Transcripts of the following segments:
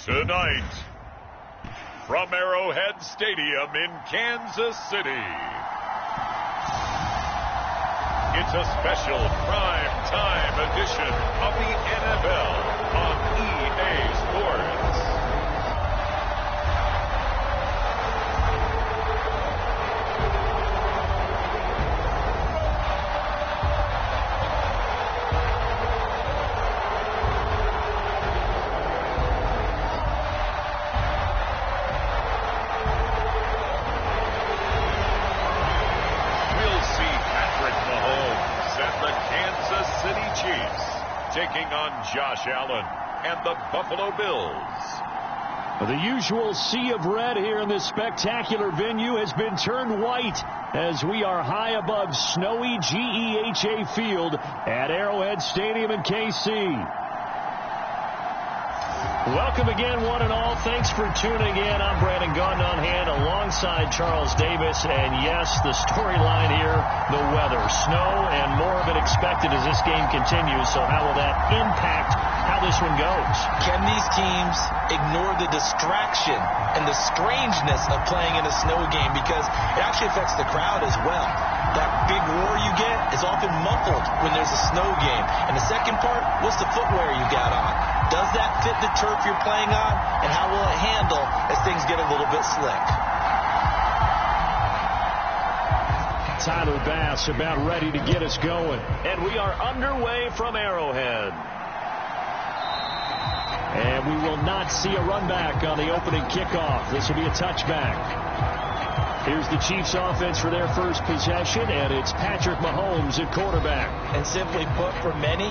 Tonight, from Arrowhead Stadium in Kansas City, it's a special prime time edition of the NFL on EA Sports. Taking on Josh Allen and the Buffalo Bills. The usual sea of red here in this spectacular venue has been turned white as we are high above snowy GEHA Field at Arrowhead Stadium in KC. Welcome again, one and all. Thanks for tuning in. I'm Brandon Gaunt on hand alongside Charles Davis. And yes, the storyline here, the weather. Snow and more of it expected as this game continues. So how will that impact how this one goes? Can these teams ignore the distraction and the strangeness of playing in a snow game? Because it actually affects the crowd as well. That big roar you get is often muffled when there's a snow game. And the second part, what's the footwear you got on? Does that fit the turf you're playing on? And how will it handle as things get a little bit slick? Tyler Bass about ready to get us going. And we are underway from Arrowhead. And we will not see a run back on the opening kickoff. This will be a touchback. Here's the Chiefs offense for their first possession, and it's Patrick Mahomes at quarterback. And simply put, for many,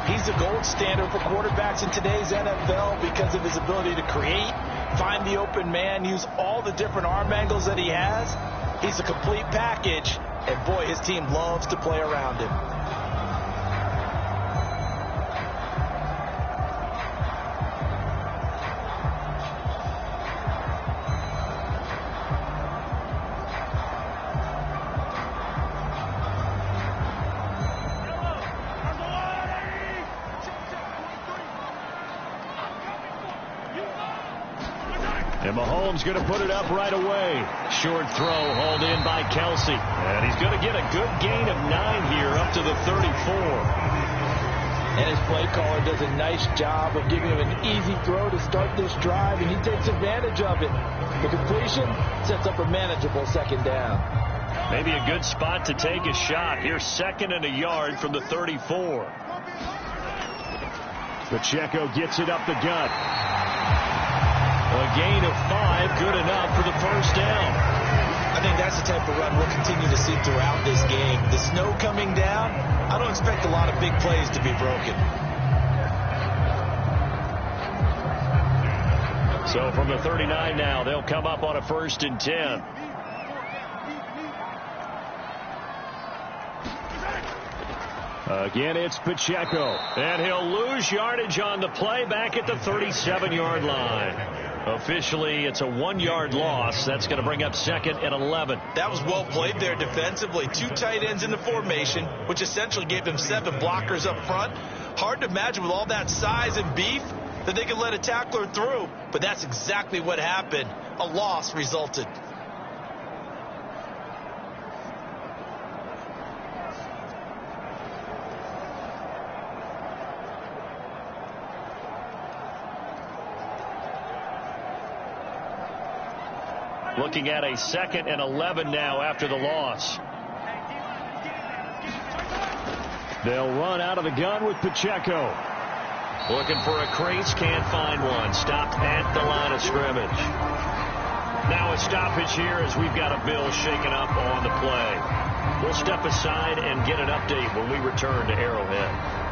he's the gold standard for quarterbacks in today's NFL because of his ability to create, find the open man, use all the different arm angles that he has. He's a complete package, and boy, his team loves to play around him. And Mahomes going to put it up right away. Short throw hauled in by Kelsey. And he's going to get a good gain of 9 here up to the 34. And his play caller does a nice job of giving him an easy throw to start this drive, and he takes advantage of it. The completion sets up a manageable second down. Maybe a good spot to take a shot. Here's 2nd and a yard from the 34. Pacheco gets it up the gut. A gain of 5, good enough for the first down. I think that's the type of run we'll continue to see throughout this game. The snow coming down, I don't expect a lot of big plays to be broken. So from the 39 now, they'll come up on a 1st and 10. Again, it's Pacheco. And he'll lose yardage on the play back at the 37-yard line. Officially, it's a 1-yard loss. That's going to bring up 2nd and 11. That was well played there defensively. 2 tight ends in the formation, which essentially gave them 7 blockers up front. Hard to imagine with all that size and beef that they could let a tackler through. But that's exactly what happened. A loss resulted. Looking at a 2nd and 11 now after the loss. They'll run out of the gun with Pacheco. Looking for a crease, can't find one. Stopped at the line of scrimmage. Now a stoppage here as we've got a Bill shaken up on the play. We'll step aside and get an update when we return to Arrowhead.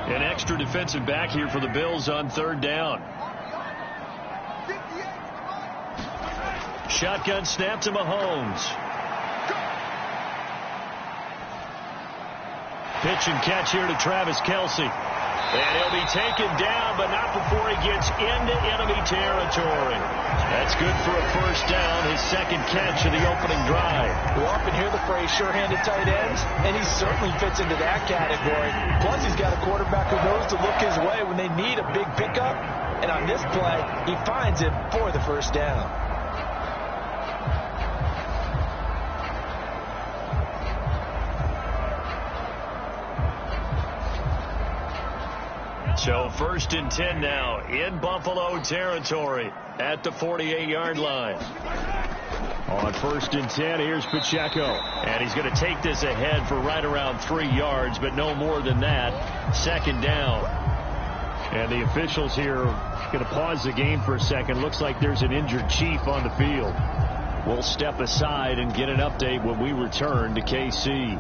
An extra defensive back here for the Bills on 3rd down. Shotgun snap to Mahomes. Pitch and catch here to Travis Kelce. And he'll be taken down, but not before he gets into enemy territory. That's good for a first down, his second catch of the opening drive. We often hear the phrase sure-handed tight ends, and he certainly fits into that category. Plus, he's got a quarterback who knows to look his way when they need a big pickup. And on this play, he finds it for the first down. So 1st and 10 now in Buffalo territory at the 48-yard line. On 1st and 10, here's Pacheco. And he's going to take this ahead for right around 3 yards, but no more than that. Second down. And the officials here are going to pause the game for a second. Looks like there's an injured Chief on the field. We'll step aside and get an update when we return to KC.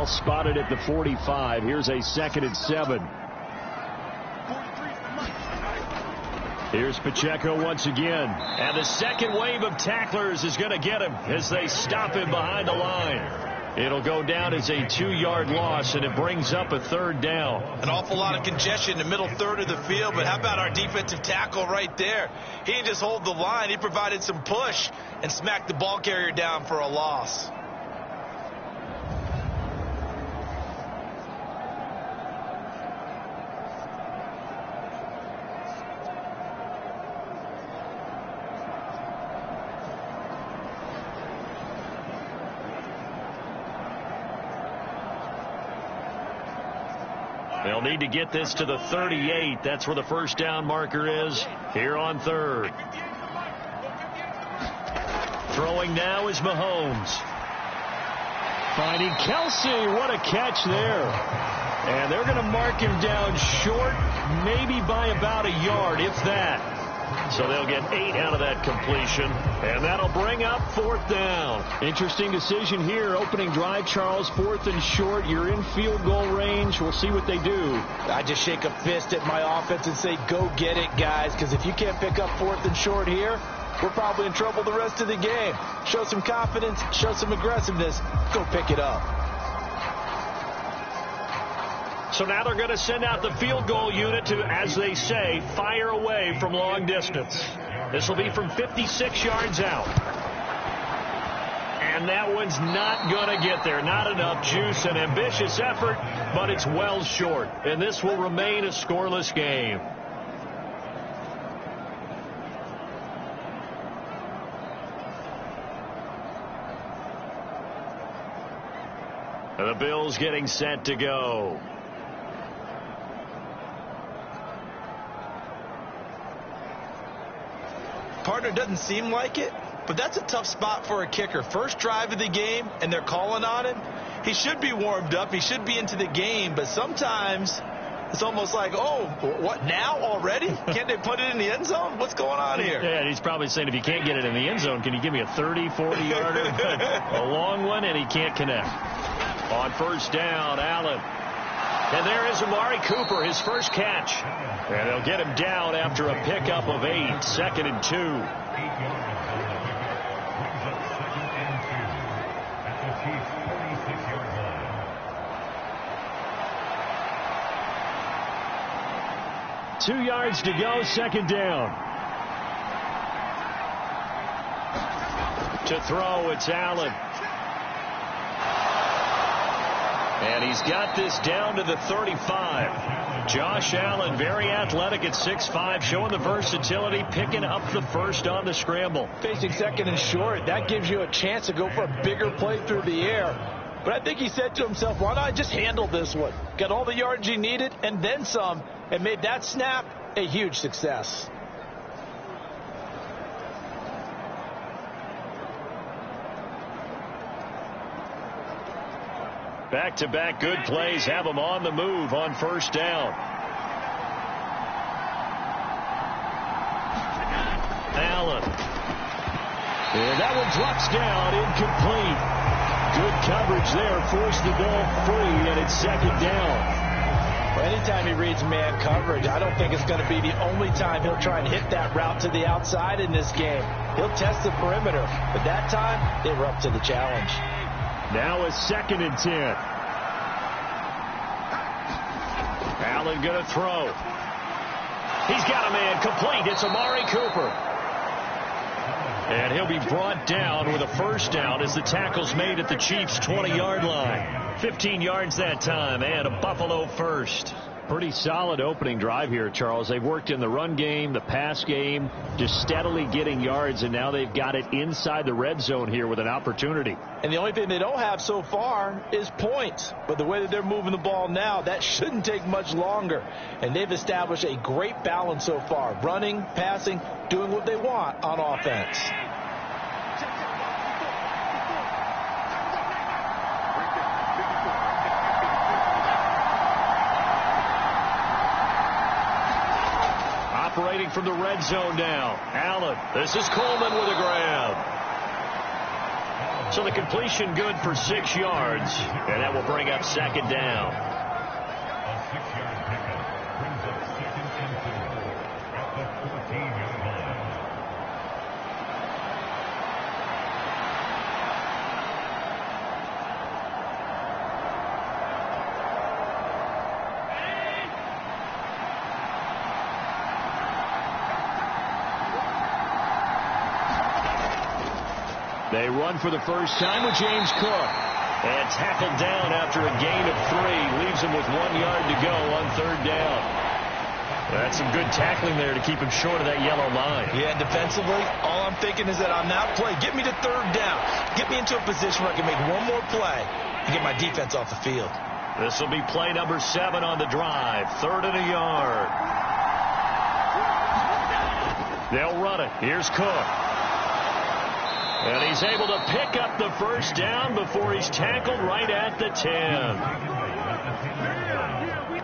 Spotted at the 45. Here's a 2nd and 7. Here's Pacheco once again. And the second wave of tacklers is going to get him as they stop him behind the line. It'll go down as a 2-yard loss, and it brings up a 3rd down. An awful lot of congestion in the middle third of the field, but how about our defensive tackle right there? He didn't just hold the line. He provided some push and smacked the ball carrier down for a loss. They'll need to get this to the 38. That's where the first down marker is here on 3rd. Throwing now is Mahomes. Finding Kelce. What a catch there. And they're going to mark him down short, maybe by about a yard, if that. So they'll get 8 out of that completion, and that'll bring up 4th down. Interesting decision here. Opening drive, Charles, 4th and short. You're in field goal range. We'll see what they do. I just shake a fist at my offense and say, go get it, guys, because if you can't pick up 4th and short here, we're probably in trouble the rest of the game. Show some confidence, show some aggressiveness, go pick it up. So now they're going to send out the field goal unit to, as they say, fire away from long distance. This will be from 56 yards out. And that one's not going to get there. Not enough juice. An ambitious effort, but it's well short. And this will remain a scoreless game. And the Bills getting set to go. Partner, doesn't seem like it, but that's a tough spot for a kicker. First drive of the game, and they're calling on him. He should be warmed up. He should be into the game, but sometimes it's almost like, oh, what, now already? Can't they put it in the end zone? What's going on here? Yeah, and he's probably saying, if you can't get it in the end zone, can you give me a 30, 40-yarder? A long one, and he can't connect. On first down, Allen. And there is Amari Cooper, his first catch. And they'll get him down after a pickup of 8, 2nd and 2. Two yards to go, 2nd down. To throw, it's Allen. And he's got this down to the 35. Josh Allen, very athletic at 6'5", showing the versatility, picking up the first on the scramble. Facing 2nd and short, that gives you a chance to go for a bigger play through the air. But I think he said to himself, why not just handle this one? Got all the yards he needed and then some, and made that snap a huge success. Back-to-back good plays have them on the move on first down. Allen. And that one drops down, incomplete. Good coverage there, forced the ball free, and it's second down. Well, anytime he reads man coverage, I don't think it's going to be the only time he'll try and hit that route to the outside in this game. He'll test the perimeter, but that time they were up to the challenge. Now a 2nd and 10. Allen going to throw. He's got a man complete. It's Amari Cooper. And he'll be brought down with a first down as the tackle's made at the Chiefs' 20-yard line. 15 yards that time and a Buffalo first. Pretty solid opening drive here, Charles. They've worked in the run game, the pass game, just steadily getting yards, and now they've got it inside the red zone here with an opportunity. And the only thing they don't have so far is points. But the way that they're moving the ball now, that shouldn't take much longer. And they've established a great balance so far. Running, passing, doing what they want on offense. Operating from the red zone now. Allen. This is Coleman with a grab. So the completion good for 6 yards. And that will bring up second down. A 6-yard pickup brings up 2nd and 4 at the 14-yard line. They run for the first time with James Cook. And tackled down after a gain of 3. Leaves him with 1 yard to go on third down. That's some good tackling there to keep him short of that yellow line. Yeah, defensively, all I'm thinking is that on that play, get me to third down. Get me into a position where I can make one more play and get my defense off the field. This will be play number 7 on the drive. 3rd and a yard. They'll run it. Here's Cook. And he's able to pick up the first down before he's tackled right at the 10.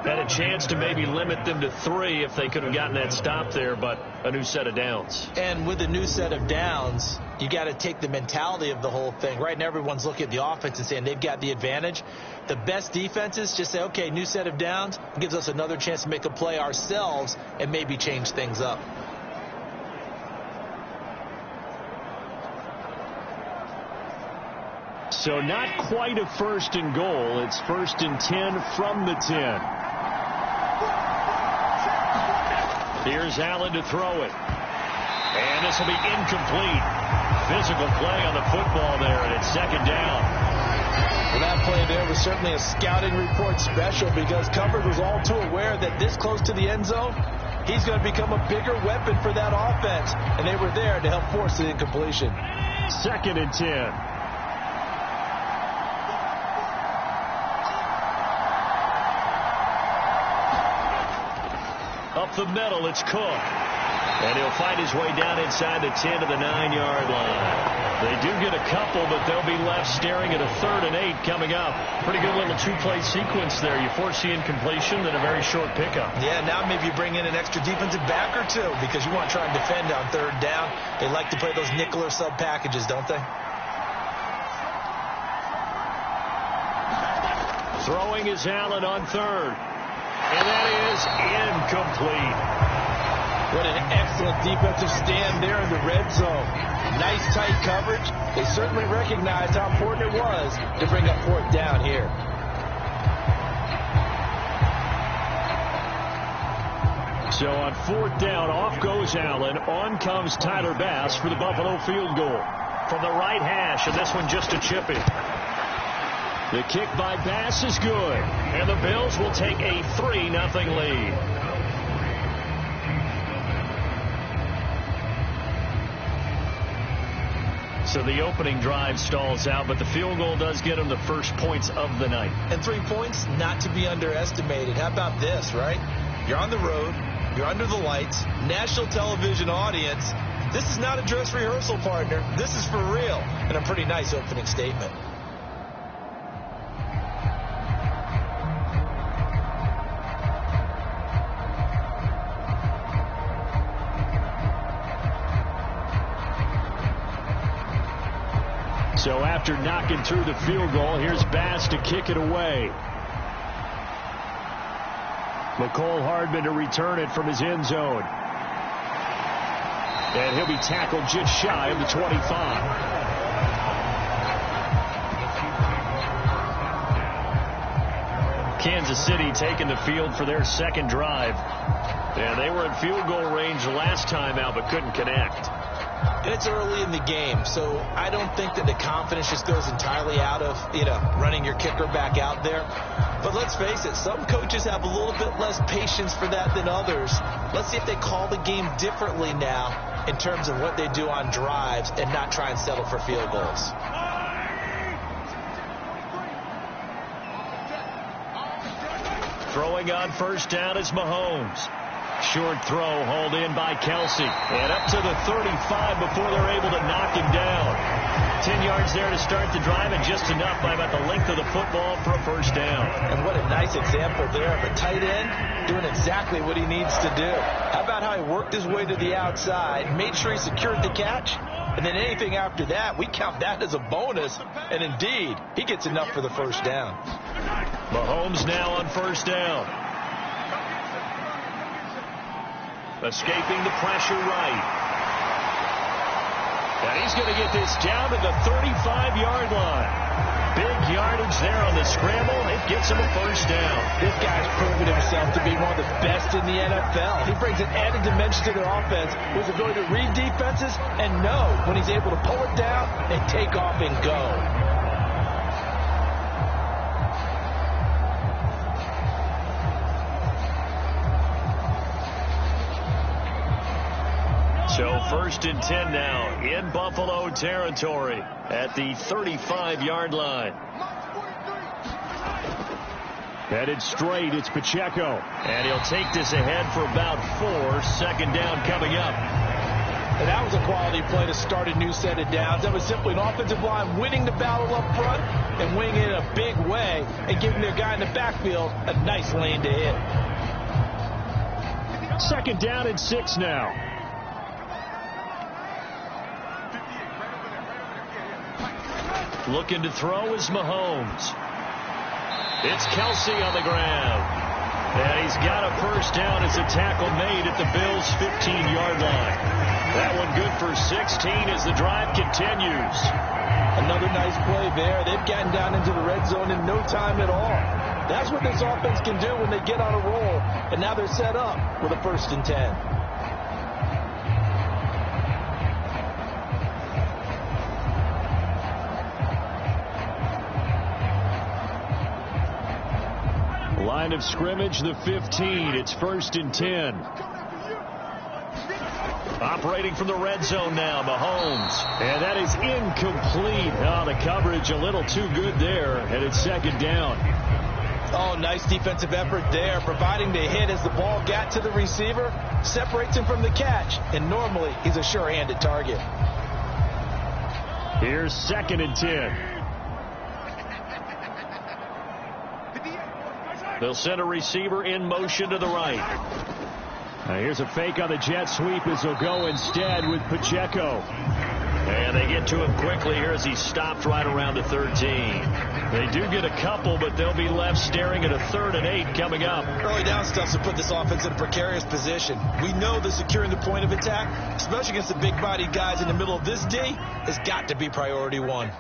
Had a chance to maybe limit them to 3 if they could have gotten that stop there, but a new set of downs. And with a new set of downs, you got to take the mentality of the whole thing. Right now, everyone's looking at the offense and saying they've got the advantage. The best defenses just say, okay, new set of downs gives us another chance to make a play ourselves and maybe change things up. So not quite a 1st and goal. It's 1st and 10 from the 10. Here's Allen to throw it. And this will be incomplete. Physical play on the football there, and it's second down. Well, that play there was certainly a scouting report special because coverage was all too aware that this close to the end zone, he's going to become a bigger weapon for that offense. And they were there to help force the incompletion. 2nd and 10. Up the middle, it's Cook. And he'll find his way down inside the 10 to the 9-yard line. They do get a couple, but they'll be left staring at a 3rd and 8 coming up. Pretty good little 2-play sequence there. You force the incompletion, then a very short pickup. Yeah, now maybe you bring in an extra defensive back or 2 because you want to try and defend on 3rd down. They like to play those nickel or sub packages, don't they? Throwing is Allen on 3rd. And that is incomplete. What an excellent defensive stand there in the red zone. Nice tight coverage. They certainly recognized how important it was to bring up 4th down here. So on 4th down, off goes Allen. On comes Tyler Bass for the Buffalo field goal. From the right hash, and this one just a chippy. The kick by Bass is good, and the Bills will take a 3-0 lead. So the opening drive stalls out, but the field goal does get them the first points of the night. And 3 points, not to be underestimated. How about this, right? You're on the road, you're under the lights, national television audience. This is not a dress rehearsal, partner. This is for real, and a pretty nice opening statement. So after knocking through the field goal, here's Bass to kick it away. McCole Hardman to return it from his end zone. And he'll be tackled just shy of the 25. Kansas City taking the field for their second drive. Yeah, they were in field goal range last time out but couldn't connect. And it's early in the game, so I don't think that the confidence just goes entirely out of, running your kicker back out there. But let's face it, some coaches have a little bit less patience for that than others. Let's see if they call the game differently now in terms of what they do on drives and not try and settle for field goals. Throwing on first down is Mahomes. Short throw hauled in by Kelsey. And up to the 35 before they're able to knock him down. 10 yards there to start the drive, and just enough by about the length of the football for a first down. And what a nice example there of a tight end doing exactly what he needs to do. How about how he worked his way to the outside, made sure he secured the catch, and then anything after that, we count that as a bonus. And indeed, he gets enough for the first down. Mahomes now on first down. Escaping the pressure right. And he's going to get this down to the 35-yard line. Big yardage there on the scramble. It gets him a first down. This guy's proven himself to be one of the best in the NFL. He brings an added dimension to their offense with his ability to read defenses and know when he's able to pull it down and take off and go. So first and 10 now in Buffalo territory at the 35-yard line. Headed straight, it's Pacheco. And he'll take this ahead for about 4. Second down coming up. And that was a quality play to start a new set of downs. That was simply an offensive line winning the battle up front and winning it in a big way and giving their guy in the backfield a nice lane to hit. Second down and 6 now. Looking to throw is Mahomes. It's Kelsey on the ground. And he's got a first down as a tackle made at the Bills' 15-yard line. That one good for 16 as the drive continues. Another nice play there. They've gotten down into the red zone in no time at all. That's what this offense can do when they get on a roll. And now they're set up with a 1st and 10. Line of scrimmage, the 15. It's 1st and 10. Operating from the red zone now, Mahomes. And that is incomplete. Oh, the coverage a little too good there. And it's second down. Oh, nice defensive effort there, providing the hit as the ball got to the receiver, separates him from the catch. And normally, he's a sure-handed target. Here's 2nd and 10. They'll send a receiver in motion to the right. Now here's a fake on the jet sweep as they'll go instead with Pacheco. And they get to him quickly here as he stopped right around the 13. They do get a couple, but they'll be left staring at a 3rd and 8 coming up. Early down stuff to put this offense in a precarious position. We know that securing the point of attack, especially against the big-bodied guys in the middle of this D, has got to be priority 1.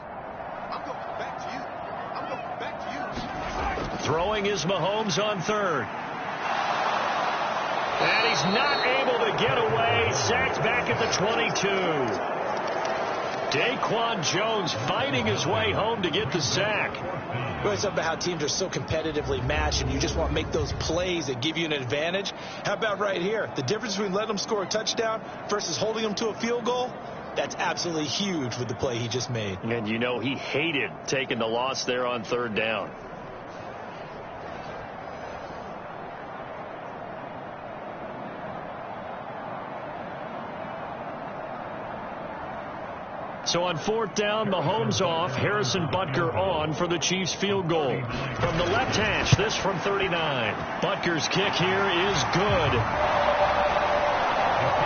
Throwing is Mahomes on 3rd. And he's not able to get away. Sacked back at the 22. Daquan Jones fighting his way home to get the sack. Really something about how teams are so competitively matched and you just want to make those plays that give you an advantage. How about right here? The difference between letting them score a touchdown versus holding them to a field goal, that's absolutely huge with the play he just made. And you know he hated taking the loss there on 3rd down. So on 4th down, Mahomes off, Harrison Butker on for the Chiefs field goal. From the left hash, this from 39. Butker's kick here is good.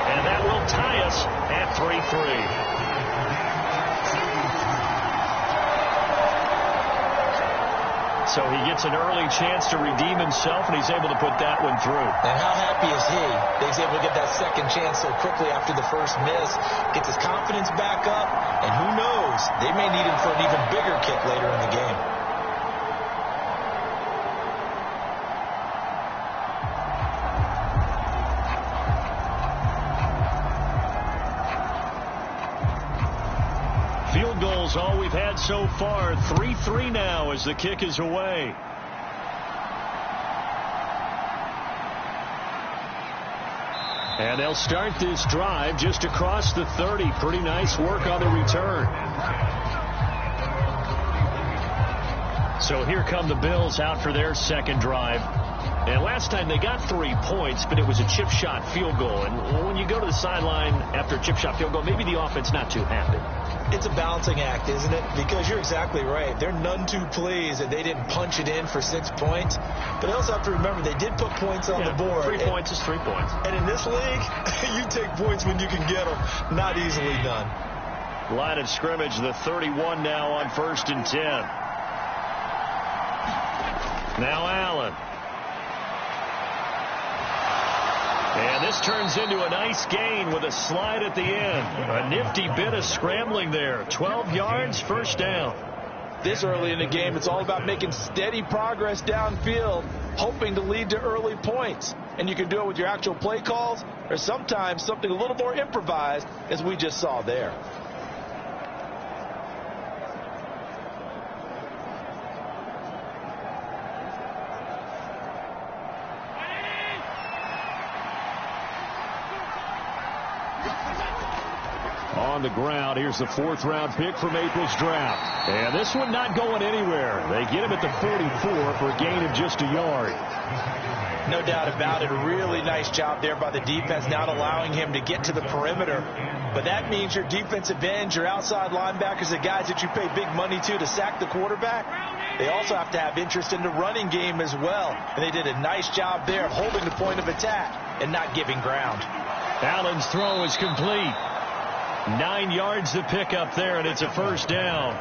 And that will tie us at 3-3. So he gets an early chance to redeem himself, and he's able to put that one through. And how happy is he that he's able to get that second chance so quickly after the first miss, gets his confidence back up, and who knows, they may need him for an even bigger kick later in the game. Field goals all we've had so far. 3-3 now as the kick is away. And they'll start this drive just across the 30. Pretty nice work on the return. So here come the Bills out for their second drive. And last time they got 3 points, but it was a chip shot field goal. And when you go to the sideline after a chip shot field goal, maybe the offense not too happy. It's a balancing act, isn't it? Because you're exactly right. They're none too pleased that they didn't punch it in for 6 points. But they also have to remember they did put points on the board. 3 points is 3 points. And in this league, you take points when you can get them. Not easily done. Line of scrimmage, the 31 now on 1st and 10. Now Allen. And this turns into a nice gain with a slide at the end. A nifty bit of scrambling there. 12 yards, first down. This early in the game, it's all about making steady progress downfield, hoping to lead to early points. And you can do it with your actual play calls, or sometimes something a little more improvised, as we just saw there. On the ground, here's the 4th-round pick from April's draft. And this one not going anywhere. They get him at the 44 for a gain of just a yard. No doubt about it. A really nice job there by the defense, not allowing him to get to the perimeter. But that means your defensive ends, your outside linebackers, the guys that you pay big money to sack the quarterback, they also have to have interest in the running game as well. And they did a nice job there of holding the point of attack and not giving ground. Allen's throw is complete. 9 yards to pick up there, and it's a first down.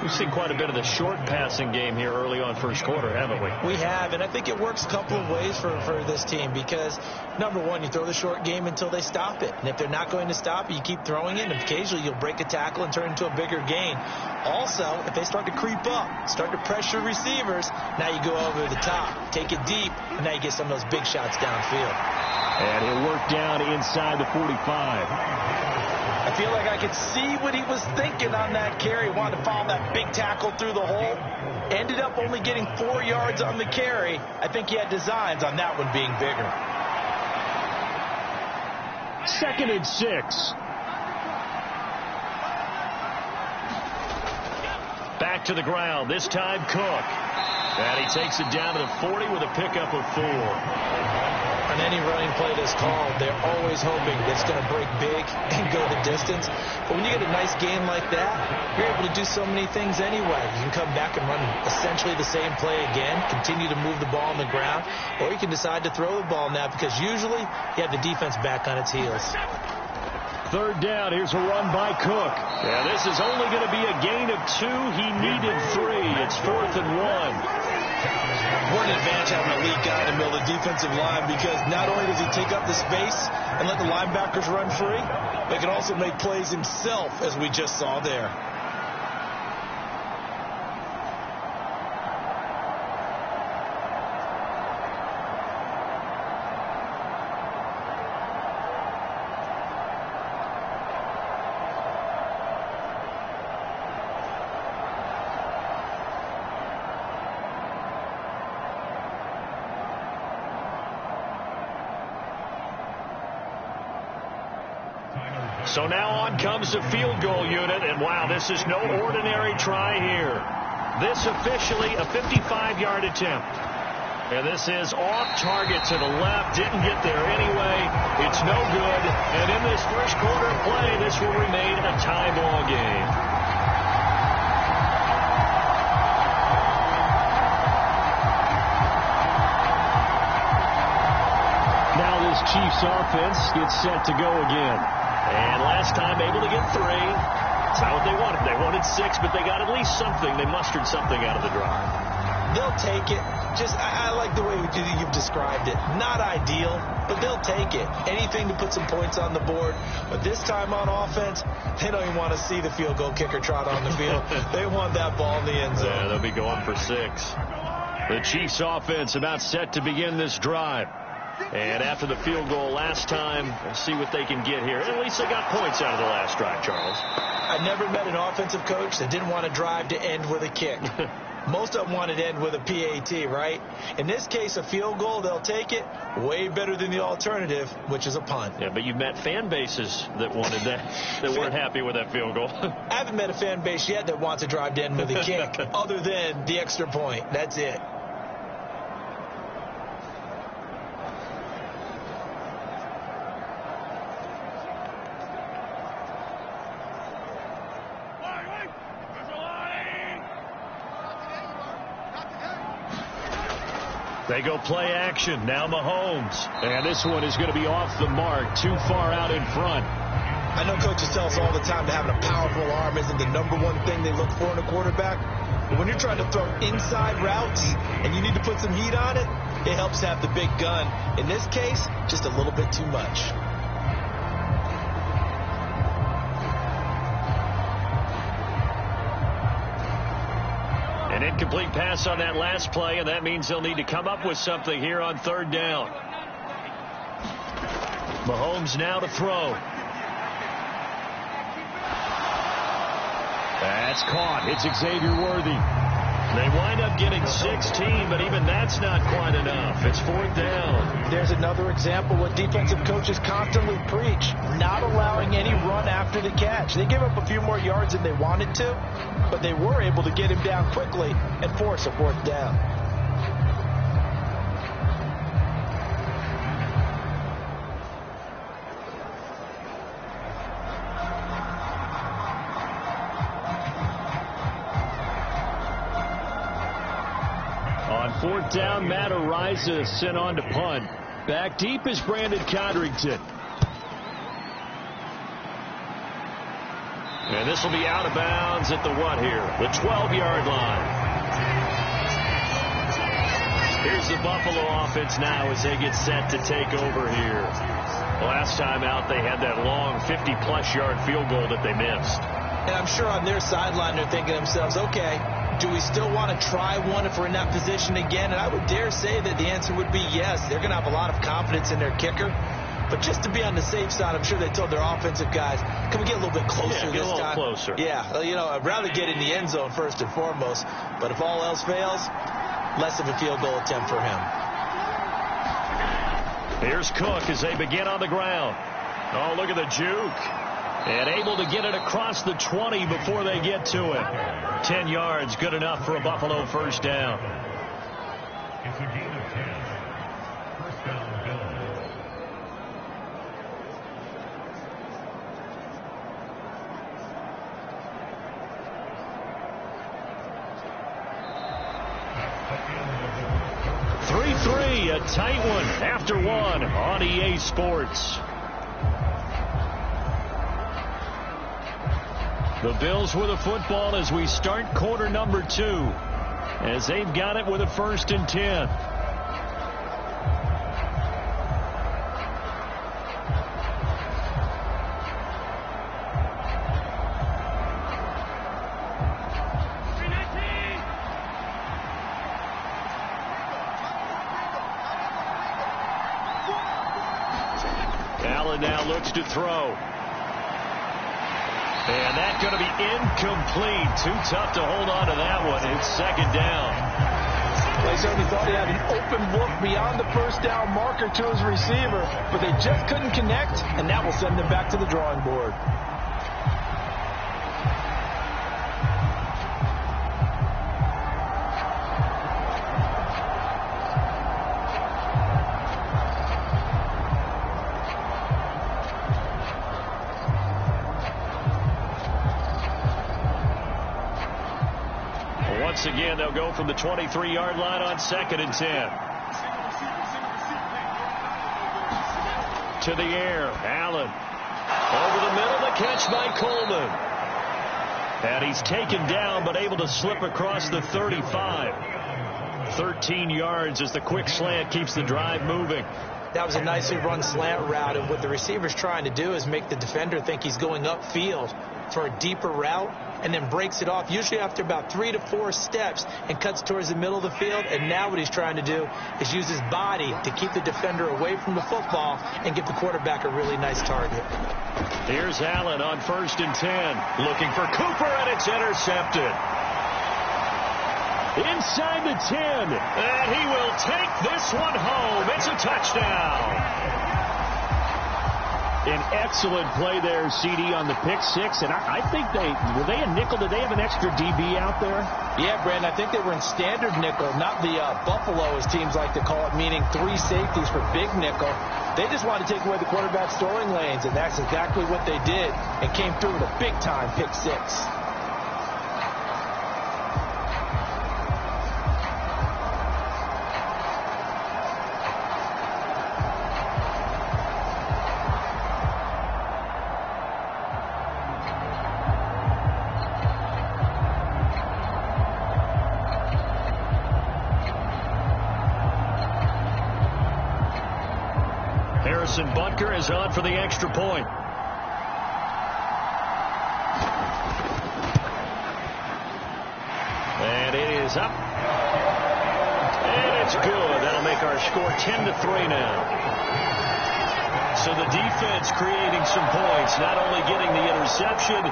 We've seen quite a bit of the short passing game here early on first quarter, haven't we? We have, and I think it works a couple of ways for this team because, number one, you throw the short game until they stop it. And if they're not going to stop it, you keep throwing it, and occasionally you'll break a tackle and turn into a bigger gain. Also, if they start to creep up, start to pressure receivers, now you go over the top, take it deep, and now you get some of those big shots downfield. And he'll work down inside the 45. I feel like I could see what he was thinking on that carry. Wanted to follow that big tackle through the hole. Ended up only getting 4 yards on the carry. I think he had designs on that one being bigger. 2nd and 6. Back to the ground. This time Cook. And he takes it down to the 40 with a pickup of 4. On any running play that's called, they're always hoping that it's going to break big and go the distance. But when you get a nice game like that, you're able to do so many things anyway. You can come back and run essentially the same play again, continue to move the ball on the ground, or you can decide to throw the ball now because usually you have the defense back on its heels. 3rd down. Here's a run by Cook. Yeah, this is only going to be a gain of 2. He needed 3. It's 4th and 1. What an advantage having a lead guy in the middle of the defensive line because not only does he take up the space and let the linebackers run free, but he can also make plays himself, as we just saw there. So now on comes the field goal unit, and wow, this is no ordinary try here. This officially a 55-yard attempt. And this is off target to the left, didn't get there anyway. It's no good, and in this first quarter of play, this will remain a tie ball game. Now this Chiefs offense gets set to go again. And last time able to get 3. That's not what they wanted. They wanted 6, but they got at least something. They mustered something out of the drive. They'll take it. I like the way you've described it. Not ideal, but they'll take it. Anything to put some points on the board. But this time on offense, they don't even want to see the field goal kicker trot on the field. They want that ball in the end zone. Yeah, they'll be going for 6. The Chiefs offense about set to begin this drive. And after the field goal last time, we'll see what they can get here. At least they got points out of the last drive, Charles. I never met an offensive coach that didn't want to drive to end with a kick. Most of them wanted to end with a PAT, right? In this case, a field goal, they'll take it. Way better than the alternative, which is a punt. Yeah, but you've met fan bases that wanted that, that weren't happy with that field goal. I haven't met a fan base yet that wants to drive to end with a kick, other than the extra point. That's it. They go play action. Now Mahomes. And this one is going to be off the mark. Too far out in front. I know coaches tell us all the time that having a powerful arm isn't the #1 thing they look for in a quarterback. But when you're trying to throw inside routes and you need to put some heat on it, it helps to have the big gun. In this case, just a little bit too much. An incomplete pass on that last play, and that means they'll need to come up with something here on 3rd down. Mahomes now to throw. That's caught. It's Xavier Worthy. They wind up getting 16, but even that's not quite enough. It's 4th down. There's another example what defensive coaches constantly preach, not allowing any run after the catch. They gave up a few more yards than they wanted to, but they were able to get him down quickly and force a 4th down. On 4th down, Matt Ariza sent on to punt. Back deep is Brandon Codrington. And this will be out of bounds at the what here? The 12-yard line. Here's the Buffalo offense now as they get set to take over here. Last time out, they had that long 50-plus yard field goal that they missed. And I'm sure on their sideline they're thinking to themselves, okay, do we still want to try one if we're in that position again? And I would dare say that the answer would be yes. They're going to have a lot of confidence in their kicker. But just to be on the safe side, I'm sure they told their offensive guys, can we get a little bit closer this time? Get a little closer. Yeah, you know, I'd rather get in the end zone first and foremost. But if all else fails, less of a field goal attempt for him. Here's Cook as they begin on the ground. Oh, look at the juke. And able to get it across the 20 before they get to it. 10 yards, good enough for a Buffalo 1st down. It's a gain of 10. 1st down, Bills. A tight one after one on EA Sports. The Bills with a football as we start quarter number 2, as they've got it with a 1st and 10. Now looks to throw. And that's going to be incomplete. Too tough to hold on to that one. It's 2nd down. They certainly thought he had an open look beyond the 1st down marker to his receiver, but they just couldn't connect, and that will send them back to the drawing board. Once again, they'll go from the 23-yard line on 2nd and 10. To the air, Allen. Over the middle, the catch by Coleman. And he's taken down, but able to slip across the 35. 13 yards as the quick slant keeps the drive moving. That was a nicely run slant route, and what the receiver's trying to do is make the defender think he's going upfield for a deeper route, and then breaks it off, usually after about 3 to 4 steps, and cuts towards the middle of the field. And now what he's trying to do is use his body to keep the defender away from the football and give the quarterback a really nice target. Here's Allen on 1st and 10. Looking for Cooper, and it's intercepted. Inside the 10, and he will take this one home. It's a touchdown. An excellent play there, CD, on the pick six. And I think were they a nickel? Did they have an extra DB out there? Yeah, Brandon, I think they were in standard nickel, not the Buffalo, as teams like to call it, meaning 3 safeties for big nickel. They just wanted to take away the quarterback's throwing lanes, and that's exactly what they did, and came through with a big-time pick six. Bunker is on for the extra point. And it is up. And it's good. That'll make our score 10-3 now. So the defense creating some points, not only getting the interception,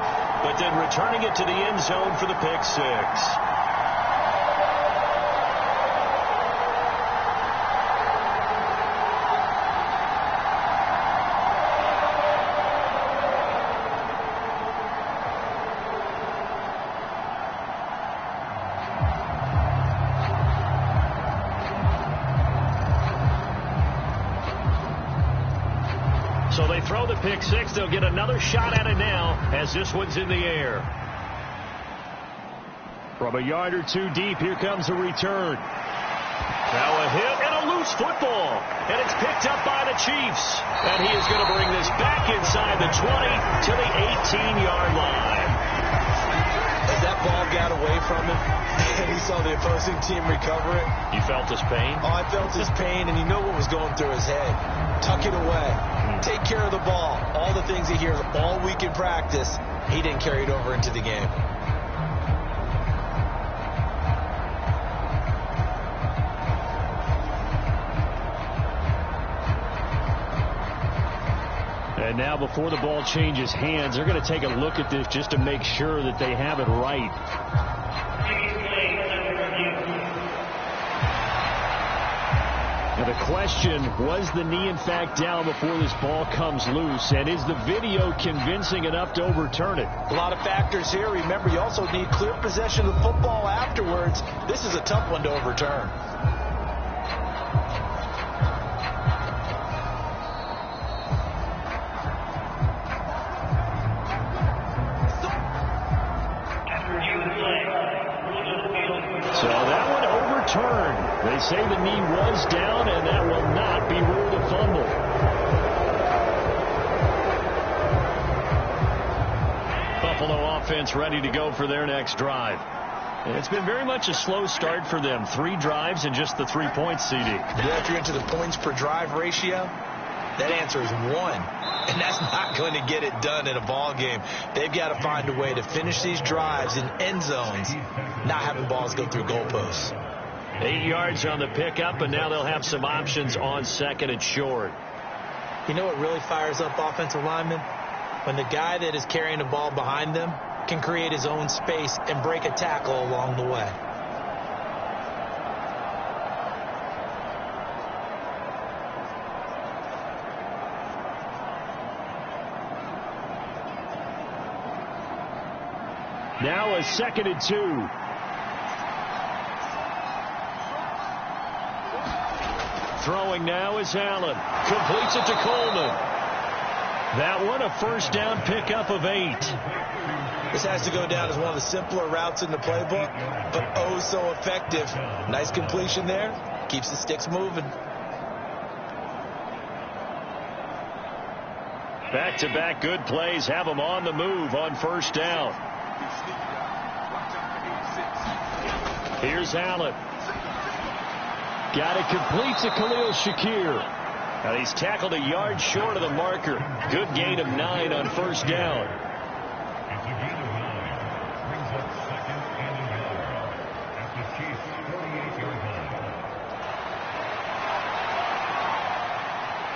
but then returning it to the end zone for the pick six. So they throw the pick six. They'll get another shot at it now as this one's in the air. From a yard or two deep, here comes a return. Now a hit and a loose football. And it's picked up by the Chiefs. And he is going to bring this back inside the 20 to the 18-yard line. As that ball got away from him, and he saw the opposing team recover it. You felt his pain? Oh, I felt his pain, and you know what was going through his head. Tuck it away. Take care of the ball. All the things he hears all week in practice, he didn't carry it over into the game. And now before the ball changes hands, they're going to take a look at this just to make sure that they have it right. Now the question, was the knee in fact down before this ball comes loose? And is the video convincing enough to overturn it? A lot of factors here. Remember, you also need clear possession of the football afterwards. This is a tough one to overturn. So that one overturned. They say the knee was down, and that will not be ruled a fumble. Buffalo offense ready to go for their next drive. And it's been very much a slow start for them. 3 drives and just the 3 points, CD. Yeah, if you're into the points per drive ratio, that answer is 1. And that's not going to get it done in a ball game. They've got to find a way to finish these drives in end zones, not having balls go through goalposts. 8 yards on the pickup, and now they'll have some options on 2nd and short. You know what really fires up offensive linemen? When the guy that is carrying the ball behind them can create his own space and break a tackle along the way. Now a 2nd and 2. Throwing now is Allen. Completes it to Coleman. That one, a first down pickup of 8. This has to go down as one of the simpler routes in the playbook, but oh so effective. Nice completion there. Keeps the sticks moving. Back-to-back good plays have them on the move on first down. Here's Allen. Got it complete to Khalil Shakir. And he's tackled a yard short of the marker. Good gain of 9 on first down. It's a gain of 9. Brings up second and 11 at the Chiefs' 48-yard line.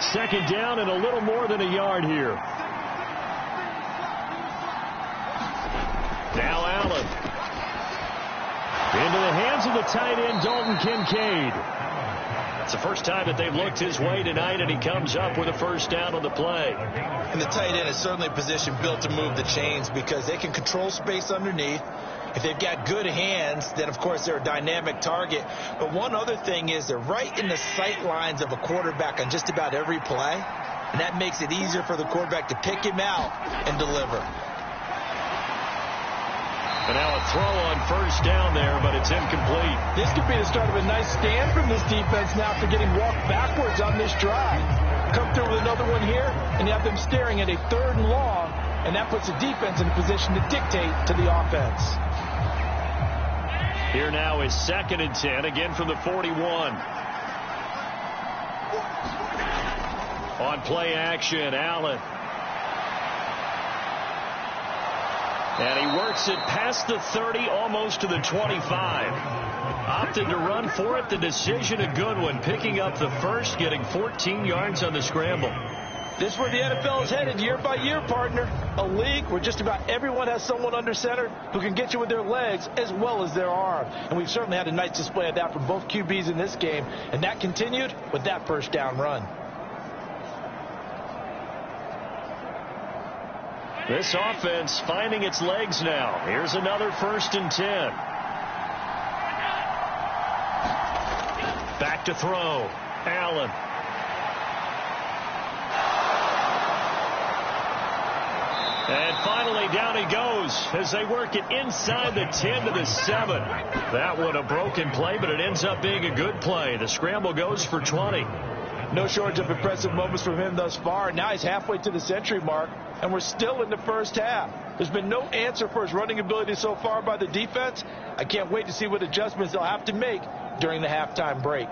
Second down and a little more than a yard here. Now Allen. Into the hands of the tight end, Dalton Kincaid. It's the first time that they've looked his way tonight, and he comes up with a first down on the play. And the tight end is certainly a position built to move the chains because they can control space underneath. If they've got good hands, then, of course, they're a dynamic target. But one other thing is they're right in the sight lines of a quarterback on just about every play, and that makes it easier for the quarterback to pick him out and deliver. And now a throw on first down there, but it's incomplete. This could be the start of a nice stand from this defense now after getting walked backwards on this drive. Come through with another one here, and you have them staring at a 3rd and long, and that puts the defense in a position to dictate to the offense. Here now is 2nd and 10, again from the 41. On play action, Allen. And he works it past the 30, almost to the 25. Opted to run for it. The decision a good one. Picking up the first, getting 14 yards on the scramble. This is where the NFL is headed year by year, partner. A league where just about everyone has someone under center who can get you with their legs as well as their arm. And we've certainly had a nice display of that from both QBs in this game. And that continued with that first down run. This offense finding its legs now. Here's another 1st and 10. Back to throw. Allen. And finally down he goes as they work it inside the 10 to the 7. That one a broken play, but it ends up being a good play. The scramble goes for 20. No shortage of impressive moments from him thus far. Now he's halfway to the century mark, and we're still in the first half. There's been no answer for his running ability so far by the defense. I can't wait to see what adjustments they'll have to make during the halftime break.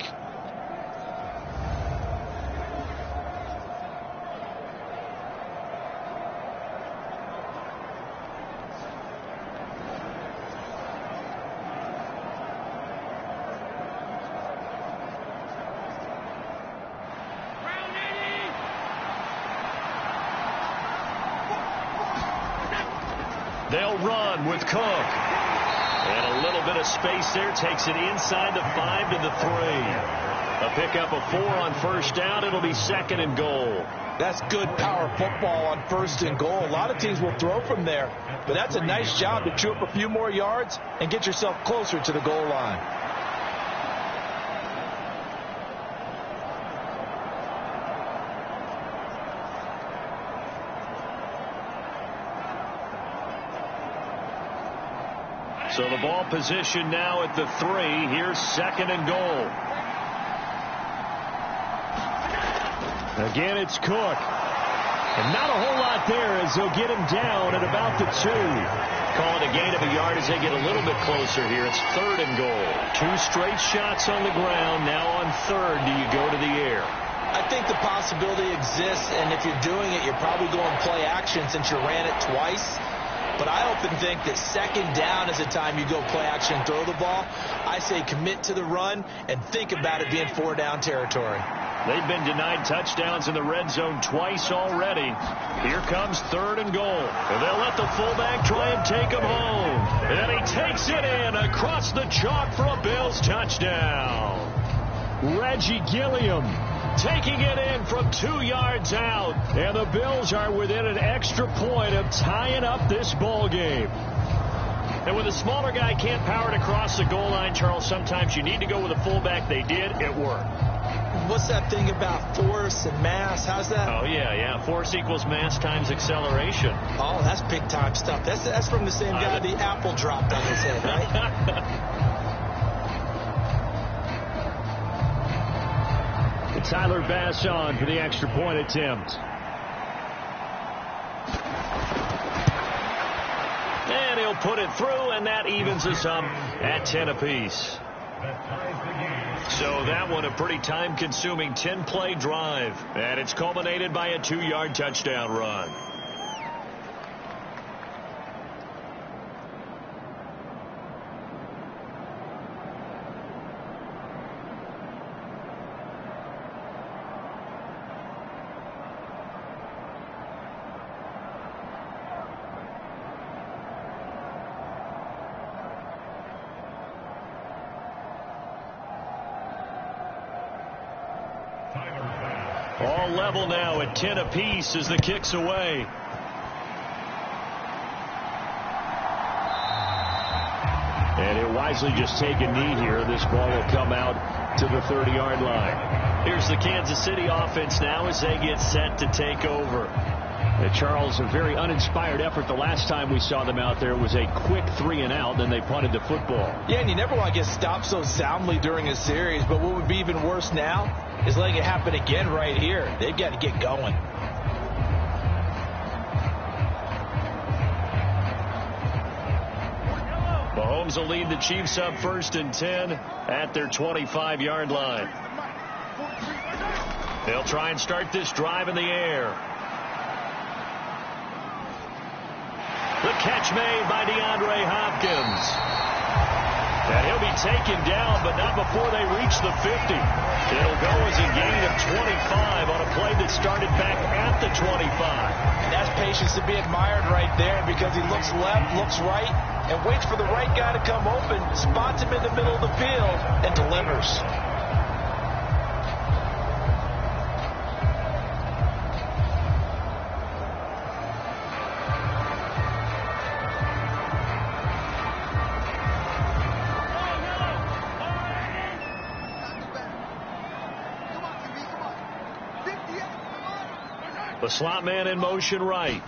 They'll run with Cook. And a little bit of space there. Takes it inside the 5 to the 3. A pickup of 4 on first down. It'll be 2nd and goal. That's good power football on 1st and goal. A lot of teams will throw from there. But that's a nice job to chew up a few more yards and get yourself closer to the goal line. So the ball position now at the 3. Here's 2nd and goal. Again, it's Cook. And not a whole lot there as they'll get him down at about the 2. Call it a gain of a yard as they get a little bit closer here. It's 3rd and goal. 2 straight shots on the ground. Now on 3rd, do you go to the air? I think the possibility exists, and if you're doing it, you're probably going play action since you ran it twice. But I often think that 2nd down is the time you go play action and throw the ball. I say commit to the run and think about it being 4-down territory. They've been denied touchdowns in the red zone twice already. Here comes 3rd and goal. And they'll let the fullback try and take him home. And he takes it in across the chalk for a Bills touchdown. Reggie Gilliam taking it in from 2 yards out. And the Bills are within an extra point of tying up this ball game. And when the smaller guy can't power it across the goal line, Charles, sometimes you need to go with a fullback. They did. It worked. What's that thing about force and mass? How's that? Oh, yeah. Force equals mass times acceleration. Oh, that's big-time stuff. That's from the same guy the apple dropped on his head, right? Tyler Bass on for the extra point attempt. And he'll put it through, and that evens us up at 10 apiece. So that one a pretty time-consuming 10-play drive, and it's culminated by a 2-yard touchdown run. All level now at 10 apiece as the kick's away. And he'll wisely just take a knee here. This ball will come out to the 30-yard line. Here's the Kansas City offense now as they get set to take over. Charles, a very uninspired effort. The last time we saw them out there was a quick 3-and-out, then they punted the football. Yeah, and you never want to get stopped so soundly during a series, but what would be even worse now is letting it happen again right here. They've got to get going. Mahomes will lead the Chiefs up 1st and 10 at their 25-yard line. They'll try and start this drive in the air. The catch made by DeAndre Hopkins. And he'll be taken down, but not before they reach the 50. It'll go as a gain of 25 on a play that started back at the 25. And that's patience to be admired right there, because he looks left, looks right, and waits for the right guy to come open, spots him in the middle of the field, and delivers. The slot man in motion right.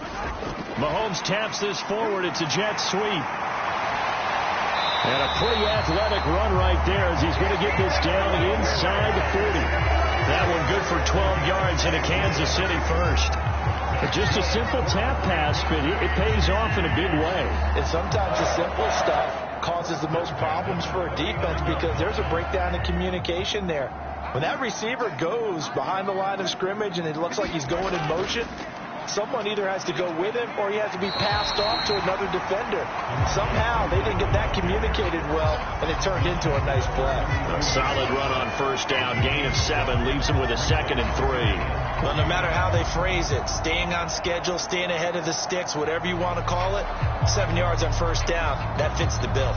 Mahomes taps this forward. It's a jet sweep. And a pretty athletic run right there as he's going to get this down inside the 40. That one good for 12 yards into Kansas City first. Just a simple tap pass, but it pays off in a big way. And sometimes the simple stuff causes the most problems for a defense because there's a breakdown in communication there. When that receiver goes behind the line of scrimmage and it looks like he's going in motion, someone either has to go with him or he has to be passed off to another defender. Somehow they didn't get that communicated well, and it turned into a nice play. A solid run on 1st down. Gain of 7 leaves them with a 2nd and 3. Well, no matter how they phrase it, staying on schedule, staying ahead of the sticks, whatever you want to call it, 7 yards on 1st down, that fits the bill.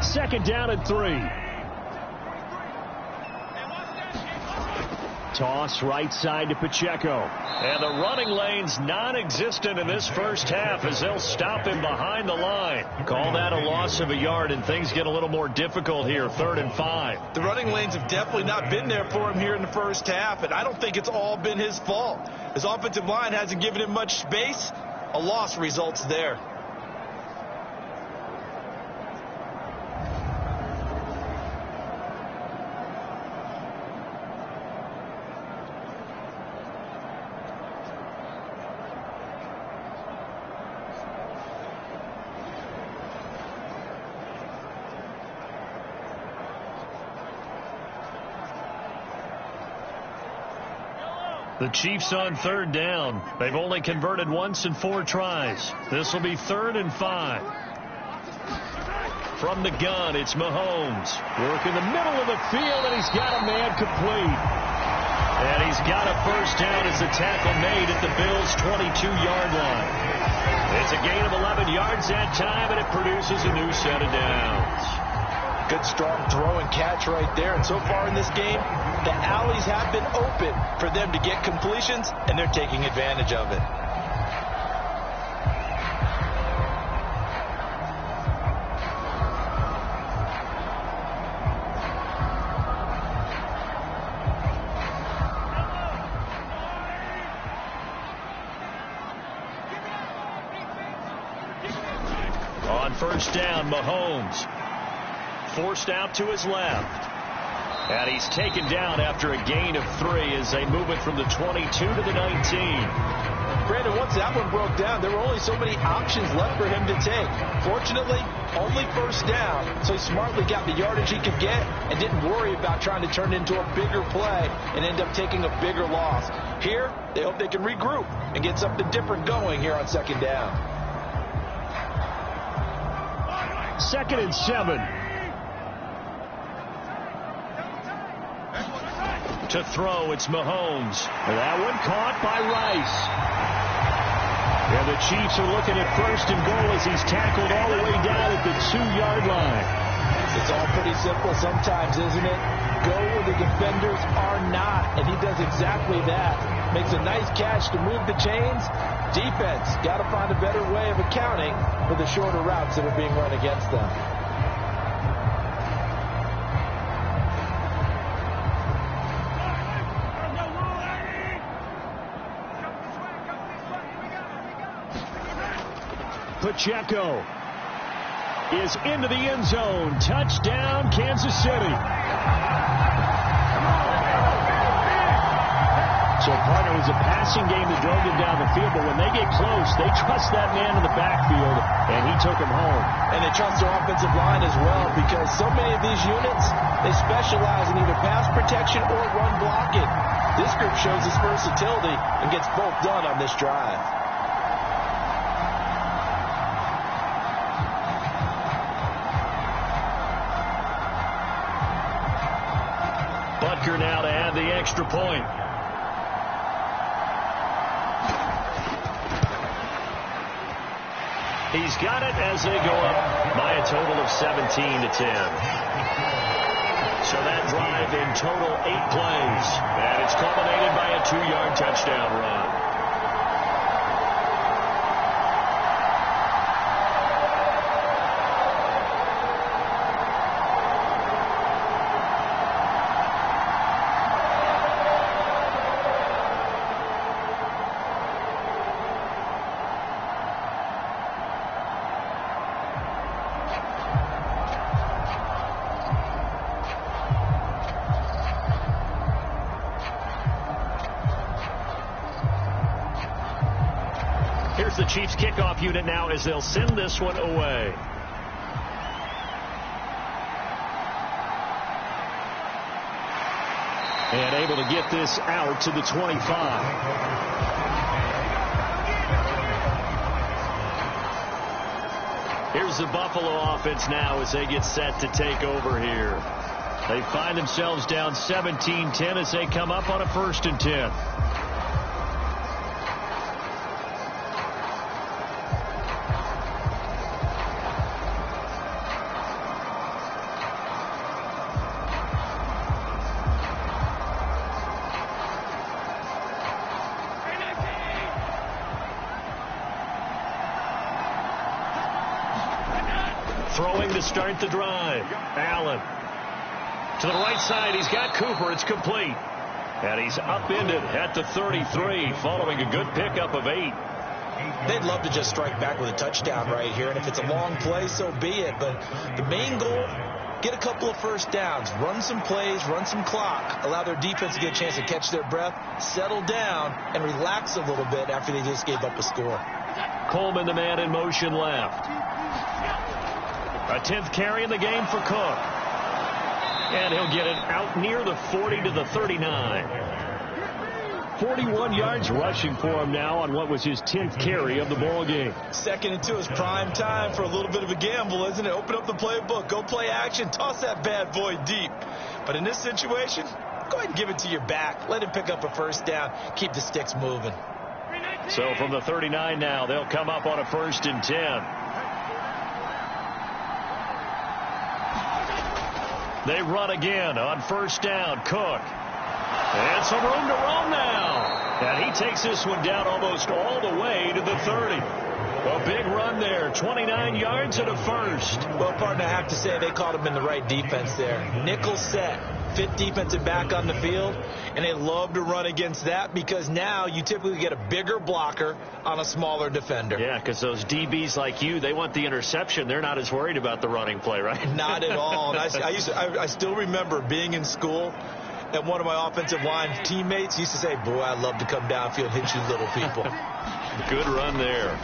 Second down and 3. Toss right side to Pacheco. And the running lane's non-existent in this first half as they'll stop him behind the line. Call that a loss of a yard, and things get a little more difficult here. 3rd and 5. The running lanes have definitely not been there for him here in the first half, and I don't think it's all been his fault. His offensive line hasn't given him much space. A loss results there. The Chiefs on 3rd down. They've only converted once in 4 tries. This will be 3rd and 5. From the gun, it's Mahomes. Work in the middle of the field, and he's got a man complete. And he's got a 1st down as the tackle made at the Bills' 22-yard line. It's a gain of 11 yards that time, and it produces a new set of downs. Good, strong throw and catch right there. And so far in this game, the alleys have been open for them to get completions, and they're taking advantage of it. On 1st down, Mahomes forced out to his left. And he's taken down after a gain of 3 as they move it from the 22 to the 19. Brandon, once that one broke down, there were only so many options left for him to take. Fortunately, only first down, so he smartly got the yardage he could get and didn't worry about trying to turn it into a bigger play and end up taking a bigger loss. Here, they hope they can regroup and get something different going here on second down. 2nd and 7. To throw, it's Mahomes. That one caught by Rice. And the Chiefs are looking at 1st and goal as he's tackled all the way down at the 2-yard line. It's all pretty simple sometimes, isn't it? Go where the defenders are not, and he does exactly that. Makes a nice catch to move the chains. Defense got to find a better way of accounting for the shorter routes that are being run against them. Pacheco is into the end zone. Touchdown, Kansas City. So, partner, it was a passing game that drove them down the field, but when they get close, they trust that man in the backfield, and he took him home. And they trust their offensive line as well, because so many of these units, they specialize in either pass protection or run blocking. This group shows its versatility and gets both done on this drive. Butker now to add the extra point. He's got it as they go up by a total of 17-10. So that drive in total 8 plays. And it's culminated by a 2-yard touchdown run. Here's the Chiefs kickoff unit now as they'll send this one away. And able to get this out to the 25. Here's the Buffalo offense now as they get set to take over here. They find themselves down 17-10 as they come up on a 1st and 10. Throwing to start the drive. Allen. To the right side, he's got Cooper. It's complete. And he's upended at the 33 following a good pickup of 8. They'd love to just strike back with a touchdown right here. And if it's a long play, so be it. But the main goal, get a couple of first downs. Run some plays, run some clock. Allow their defense to get a chance to catch their breath, settle down, and relax a little bit after they just gave up a score. Coleman, the man in motion left. A 10th carry in the game for Cook. And he'll get it out near the 40 to the 39. 41 yards rushing for him now on what was his 10th carry of the ball game. 2nd and 2 is prime time for a little bit of a gamble, isn't it? Open up the playbook, go play action, toss that bad boy deep. But in this situation, go ahead and give it to your back. Let him pick up a first down. Keep the sticks moving. So from the 39 now, they'll come up on a 1st and 10. They run again on 1st down. Cook. And some room to roam now. And he takes this one down almost all the way to the 30. A big run there. 29 yards and a first. Well, partner, I have to say they caught him in the right defense there. Nickel set. fit defensive back on the field, and they love to run against that because now you typically get a bigger blocker on a smaller defender. Yeah, because those DBs like you, they want the interception. They're not as worried about the running play, right? Not at all. And I still remember being in school, and one of my offensive line teammates used to say, boy, I'd love to come downfield and hit you little people. Good run there.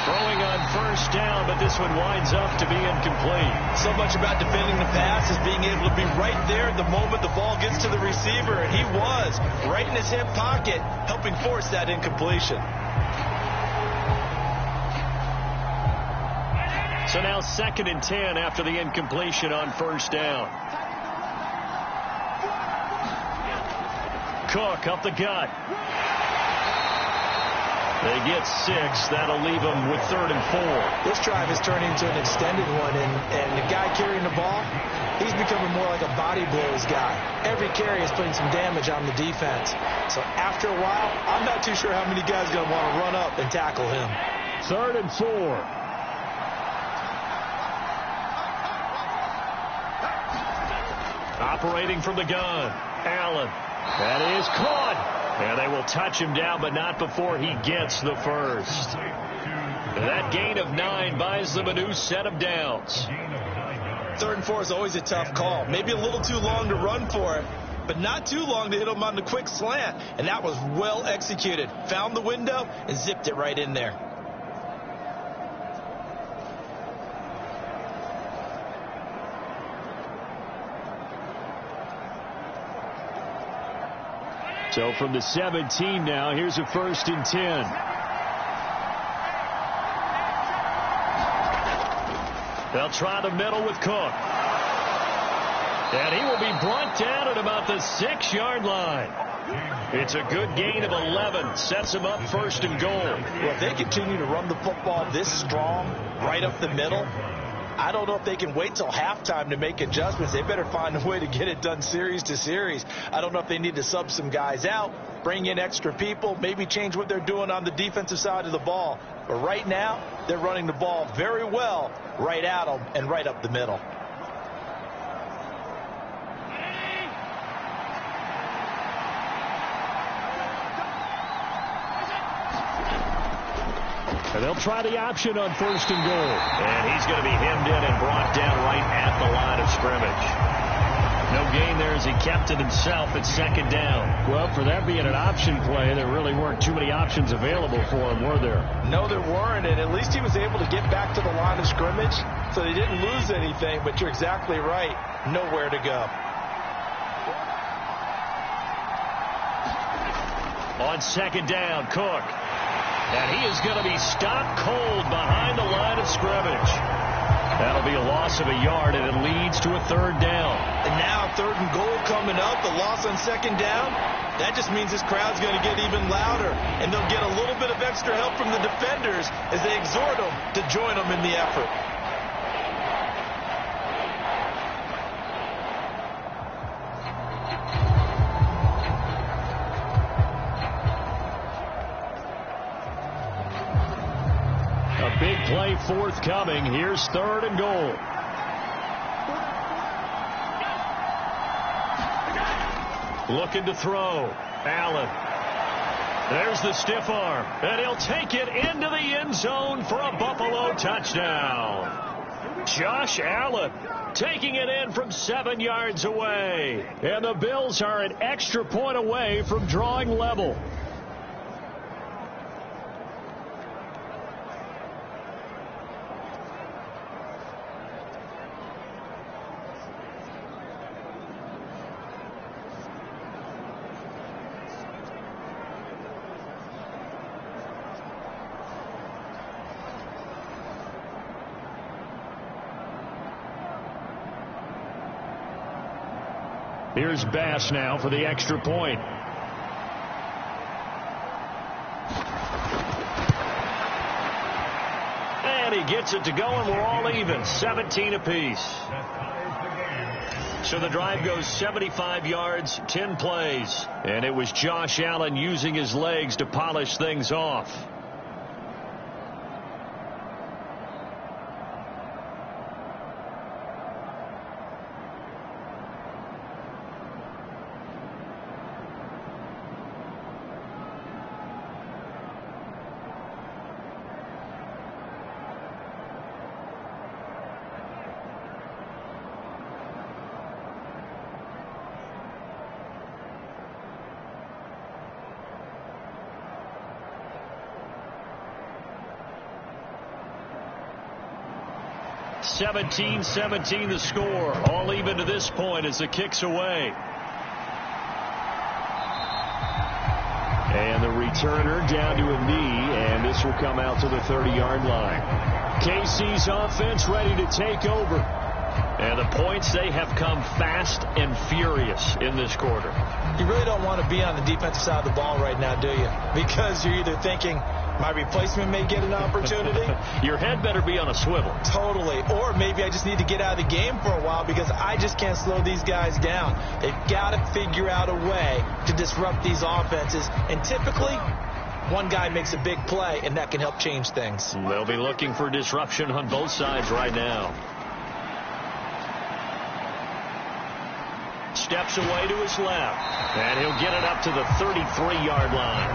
Throwing on first down, but this one winds up to be incomplete. So much about defending the pass is being able to be right there the moment the ball gets to the receiver, and he was right in his hip pocket, helping force that incompletion. So now 2nd and 10 after the incompletion on first down. Cook up the gut. They get 6. That'll leave them with 3rd and 4. This drive has turned into an extended one, and the guy carrying the ball, he's becoming more like a body blows guy. Every carry is putting some damage on the defense. So after a while, I'm not too sure how many guys are going to want to run up and tackle him. 3rd and 4. Operating from the gun, Allen. That is caught. And they will touch him down, but not before he gets the first. That gain of 9 buys them a new set of downs. 3rd and 4 is always a tough call. Maybe a little too long to run for it, but not too long to hit him on the quick slant. And that was well executed. Found the window and zipped it right in there. So from the 17 now, here's a 1st and 10. They'll try the middle with Cook. And he will be brought down at about the 6-yard line. It's a good gain of 11. Sets him up 1st and goal. Well, if they continue to run the football this strong, right up the middle, I don't know if they can wait till halftime to make adjustments. They better find a way to get it done series to series. I don't know if they need to sub some guys out, bring in extra people, maybe change what they're doing on the defensive side of the ball. But right now, they're running the ball very well right at them and right up the middle. And they'll try the option on 1st and goal. And he's going to be hemmed in and brought down right at the line of scrimmage. No gain there as he kept it himself at 2nd down. Well, for that being an option play, there really weren't too many options available for him, were there? No, there weren't, and at least he was able to get back to the line of scrimmage, so they didn't lose anything, but you're exactly right. Nowhere to go. On 2nd down, Cook. And he is going to be stopped cold behind the line of scrimmage. That'll be a loss of a yard, and it leads to a 3rd down. And now 3rd and goal coming up, the loss on 2nd down. That just means this crowd's going to get even louder, and they'll get a little bit of extra help from the defenders as they exhort them to join them in the effort. Big play forthcoming. Here's 3rd and goal. Looking to throw. Allen. There's the stiff arm. And he'll take it into the end zone for a Buffalo touchdown. Josh Allen taking it in from 7 yards away. And the Bills are an extra point away from drawing level. Here's Bass now for the extra point. And he gets it to go, and we're all even. 17 apiece. So the drive goes 75 yards, 10 plays. And it was Josh Allen using his legs to polish things off. 17-17 the score. All even to this point as the kick's away. And the returner down to a knee, and this will come out to the 30-yard line. KC's offense ready to take over. And the points, they have come fast and furious in this quarter. You really don't want to be on the defensive side of the ball right now, do you? Because you're either thinking, my replacement may get an opportunity. Your head better be on a swivel. Totally. Or maybe I just need to get out of the game for a while because I just can't slow these guys down. They've got to figure out a way to disrupt these offenses. And typically, one guy makes a big play, and that can help change things. They'll be looking for disruption on both sides right now. Steps away to his left, and he'll get it up to the 33-yard line.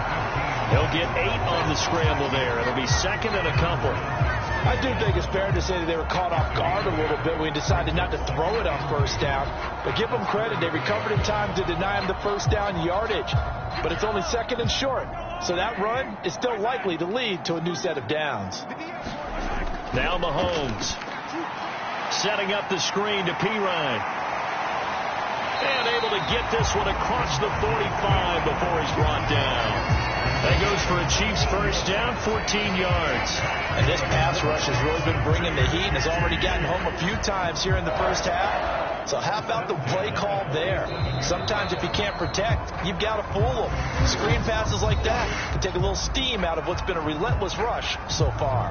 He'll get 8 on the scramble there. It'll be second and a couple. I do think it's fair to say that they were caught off guard a little bit when we decided not to throw it on first down. But give them credit. They recovered in time to deny him the first down yardage. But it's only second and short. So that run is still likely to lead to a new set of downs. Now Mahomes setting up the screen to Pirine. And able to get this one across the 45 before he's brought down. That goes for a Chiefs first down, 14 yards. And this pass rush has really been bringing the heat and has already gotten home a few times here in the first half. So how about the play call there? Sometimes if you can't protect, you've got to fool them. Screen passes like that can take a little steam out of what's been a relentless rush so far.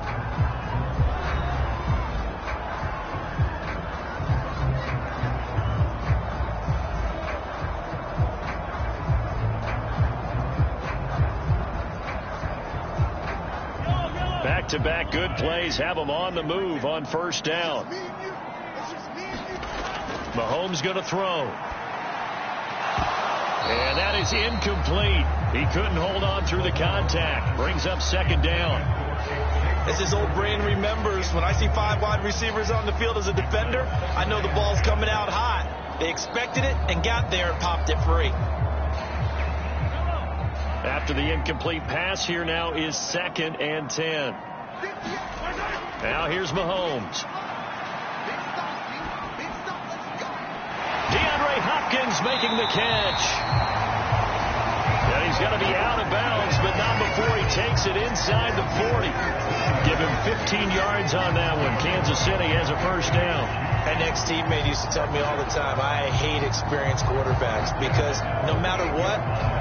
Back-to-back good plays have them on the move on first down. Mahomes going to throw. And that is incomplete. He couldn't hold on through the contact. Brings up second down. As his old brain remembers, when I see 5 wide receivers on the field as a defender, I know the ball's coming out hot. They expected it and got there and popped it free. After the incomplete pass, here now is second and 10. Now here's Mahomes. DeAndre Hopkins making the catch. And he's going to be out of bounds, but not before he takes it inside the 40. Give him 15 yards on that one. Kansas City has a first down. An ex-teammate used to tell me all the time, I hate experienced quarterbacks because no matter what,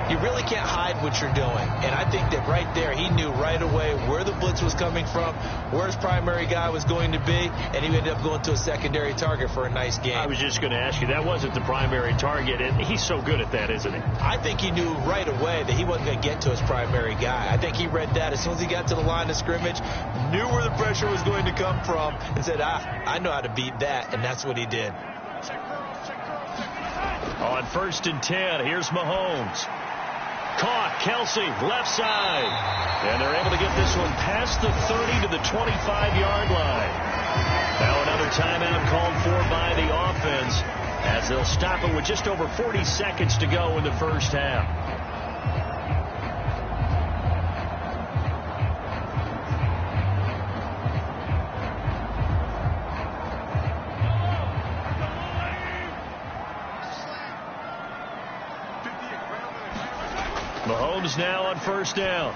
you really can't hide what you're doing. And I think that right there, he knew right away where the blitz was coming from, where his primary guy was going to be, and he ended up going to a secondary target for a nice game. I was just going to ask you, that wasn't the primary target, and he's so good at that, isn't he? I think he knew right away that he wasn't going to get to his primary guy. I think he read that as soon as he got to the line of scrimmage, knew where the pressure was going to come from, and said, I know how to beat that. And that's what he did. On first and 10, here's Mahomes. Caught, Kelsey, left side. And they're able to get this one past the 30 to the 25-yard line. Now another timeout called for by the offense as they'll stop it with just over 40 seconds to go in the first half. Mahomes now on first down.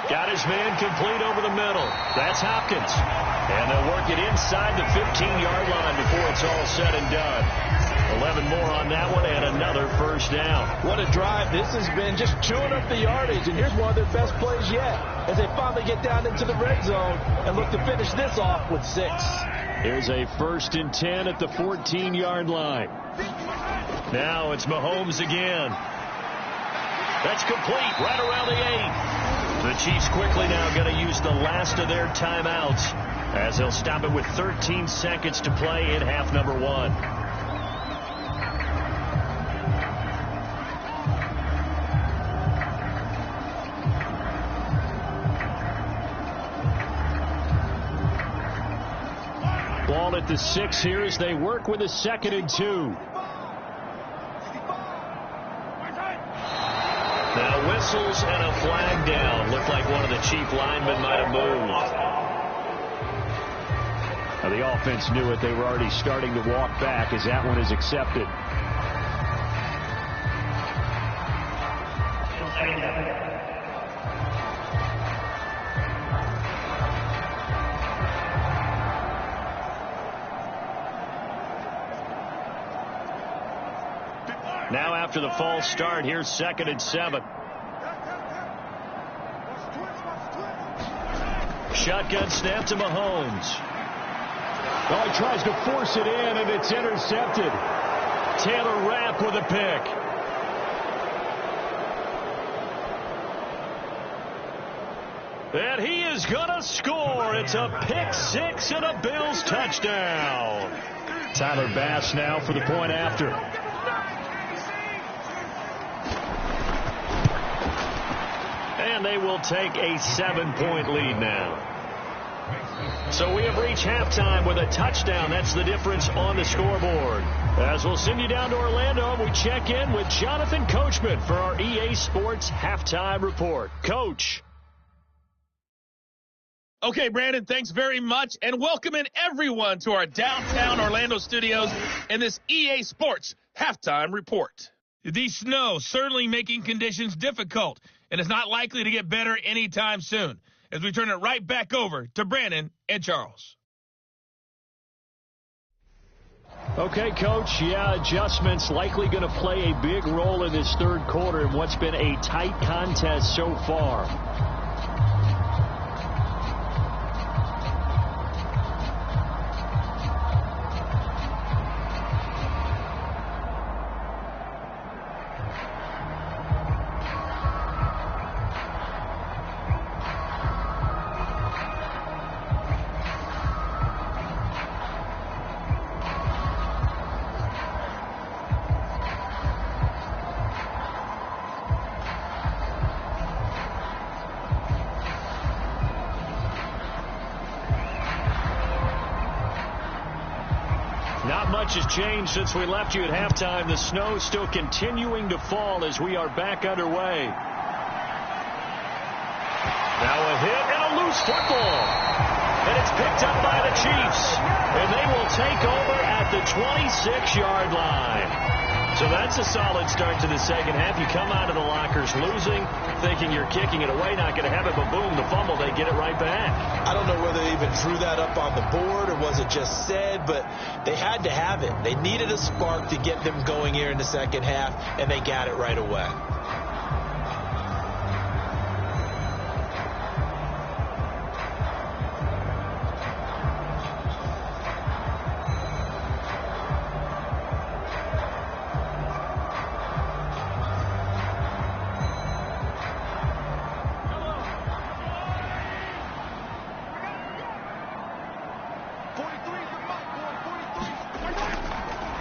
Got his man complete over the middle. That's Hopkins. And they'll work it inside the 15-yard line before it's all said and done. 11 more on that one and another first down. What a drive this has been, just chewing up the yardage. And here's one of their best plays yet as they finally get down into the red zone and look to finish this off with 6. Here's a first and 10 at the 14-yard line. Now it's Mahomes again. That's complete right around the 8. The Chiefs quickly now going to use the last of their timeouts as they'll stop it with 13 seconds to play in half number 1. Ball at the 6 here as they work with a second and 2. Now whistles and a flag down. Looked like one of the Chief linemen might have moved. The offense knew it. They were already starting to walk back as that one is accepted. Now after the false start, here's 2nd and 7. Shotgun snap to Mahomes. Oh, he tries to force it in, and it's intercepted. Taylor Rapp with a pick. And he is going to score. It's a pick six and a Bills touchdown. Tyler Bass now for the point after. And they will take a 7-point lead now. So we have reached halftime with a touchdown. That's the difference on the scoreboard. As we'll send you down to Orlando, we check in with Jonathan Coachman for our EA Sports Halftime Report. Coach. Okay, Brandon, thanks very much, and welcome in everyone to our downtown Orlando studios in this EA Sports Halftime Report. The snow certainly making conditions difficult, and it's not likely to get better anytime soon, as we turn it right back over to Brandon and Charles. Okay, Coach, adjustments likely going to play a big role in this third quarter in what's been a tight contest so far. Not much has changed since we left you at halftime. The snow still continuing to fall as we are back underway. Now a hit and a loose football. And it's picked up by the Chiefs. And they will take over at the 26-yard line. So that's a solid start to the second half. You come out of the lockers losing, thinking you're kicking it away, not going to have it, but boom, the fumble, they get it right back. I don't know whether they even drew that up on the board or was it just said, but they had to have it. They needed a spark to get them going here in the second half, and they got it right away.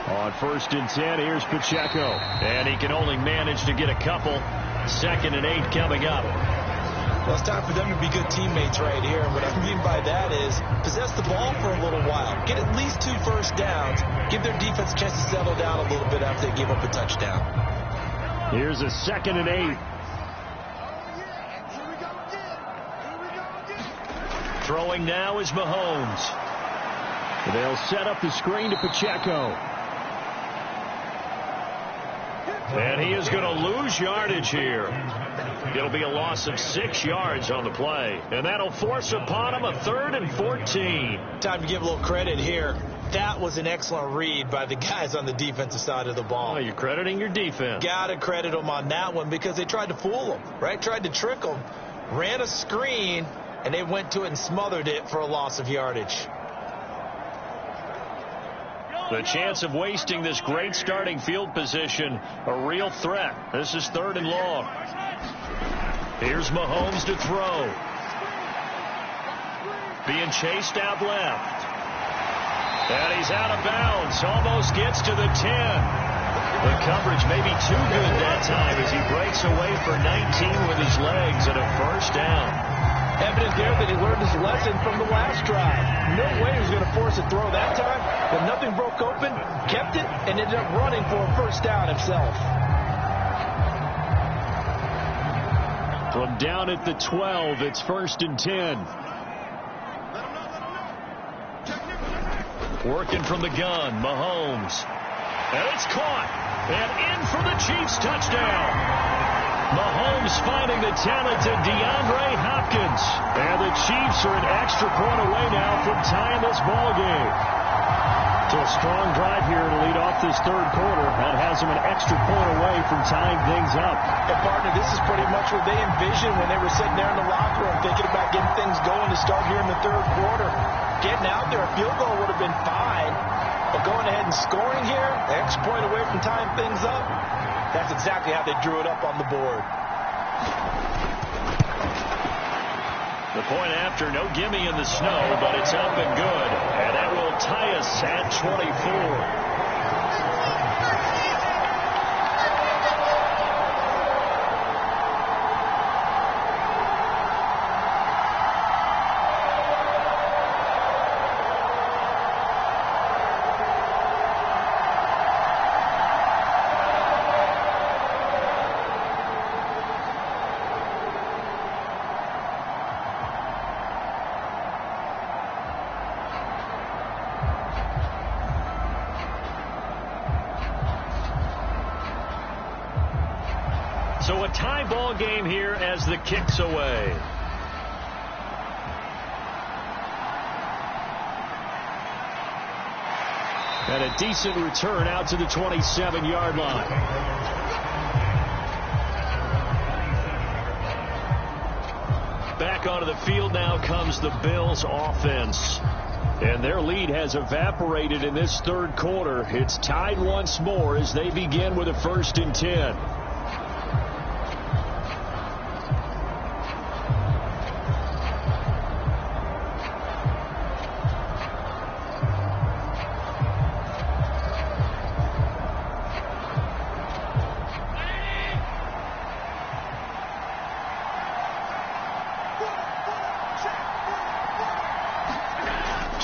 On 1st and 10, here's Pacheco. And he can only manage to get a couple. 2nd and 8 coming up. Well, it's time for them to be good teammates right here. And what I mean by that is possess the ball for a little while. Get at least 2 first downs. Give their defense a chance to settle down a little bit after they give up a touchdown. Here's a 2nd and 8. Throwing now is Mahomes. They'll set up the screen to Pacheco. And he is going to lose yardage here. It'll be a loss of 6 yards on the play. And that'll force upon him a 3rd and 14. Time to give a little credit here. That was an excellent read by the guys on the defensive side of the ball. Oh, you're crediting your defense. Got to credit them on that one because they tried to fool them, right? Tried to trick them. Ran a screen, and they went to it and smothered it for a loss of yardage. The chance of wasting this great starting field position, a real threat. This is 3rd and long. Here's Mahomes to throw. Being chased out left. And he's out of bounds. Almost gets to the 10. The coverage may be too good that time as he breaks away for 19 with his legs and a 1st down. Evident there that he learned his lesson from the last drive. No way he was going to force a throw that time, but nothing broke open, kept it, and ended up running for a 1st down himself. From down at the 12, it's 1st and 10. Working from the gun, Mahomes. And it's caught. And in for the Chiefs touchdown. Mahomes finding the talented DeAndre Hopkins. And the Chiefs are an extra point away now from tying this ball game. So a strong drive here to lead off this third quarter. That has them an extra point away from tying things up. And partner, this is pretty much what they envisioned when they were sitting there in the locker room thinking about getting things going to start here in the third quarter. Getting out there, a field goal would have been fine. But going ahead and scoring here, an extra point away from tying things up, that's exactly how they drew it up on the board. The point after, no gimme in the snow, but it's up and good. And that will tie us at 24. So a tie ball game here as the kick's away. And a decent return out to the 27-yard line. Back onto the field now comes the Bills offense. And their lead has evaporated in this third quarter. It's tied once more as they begin with a 1st and 10.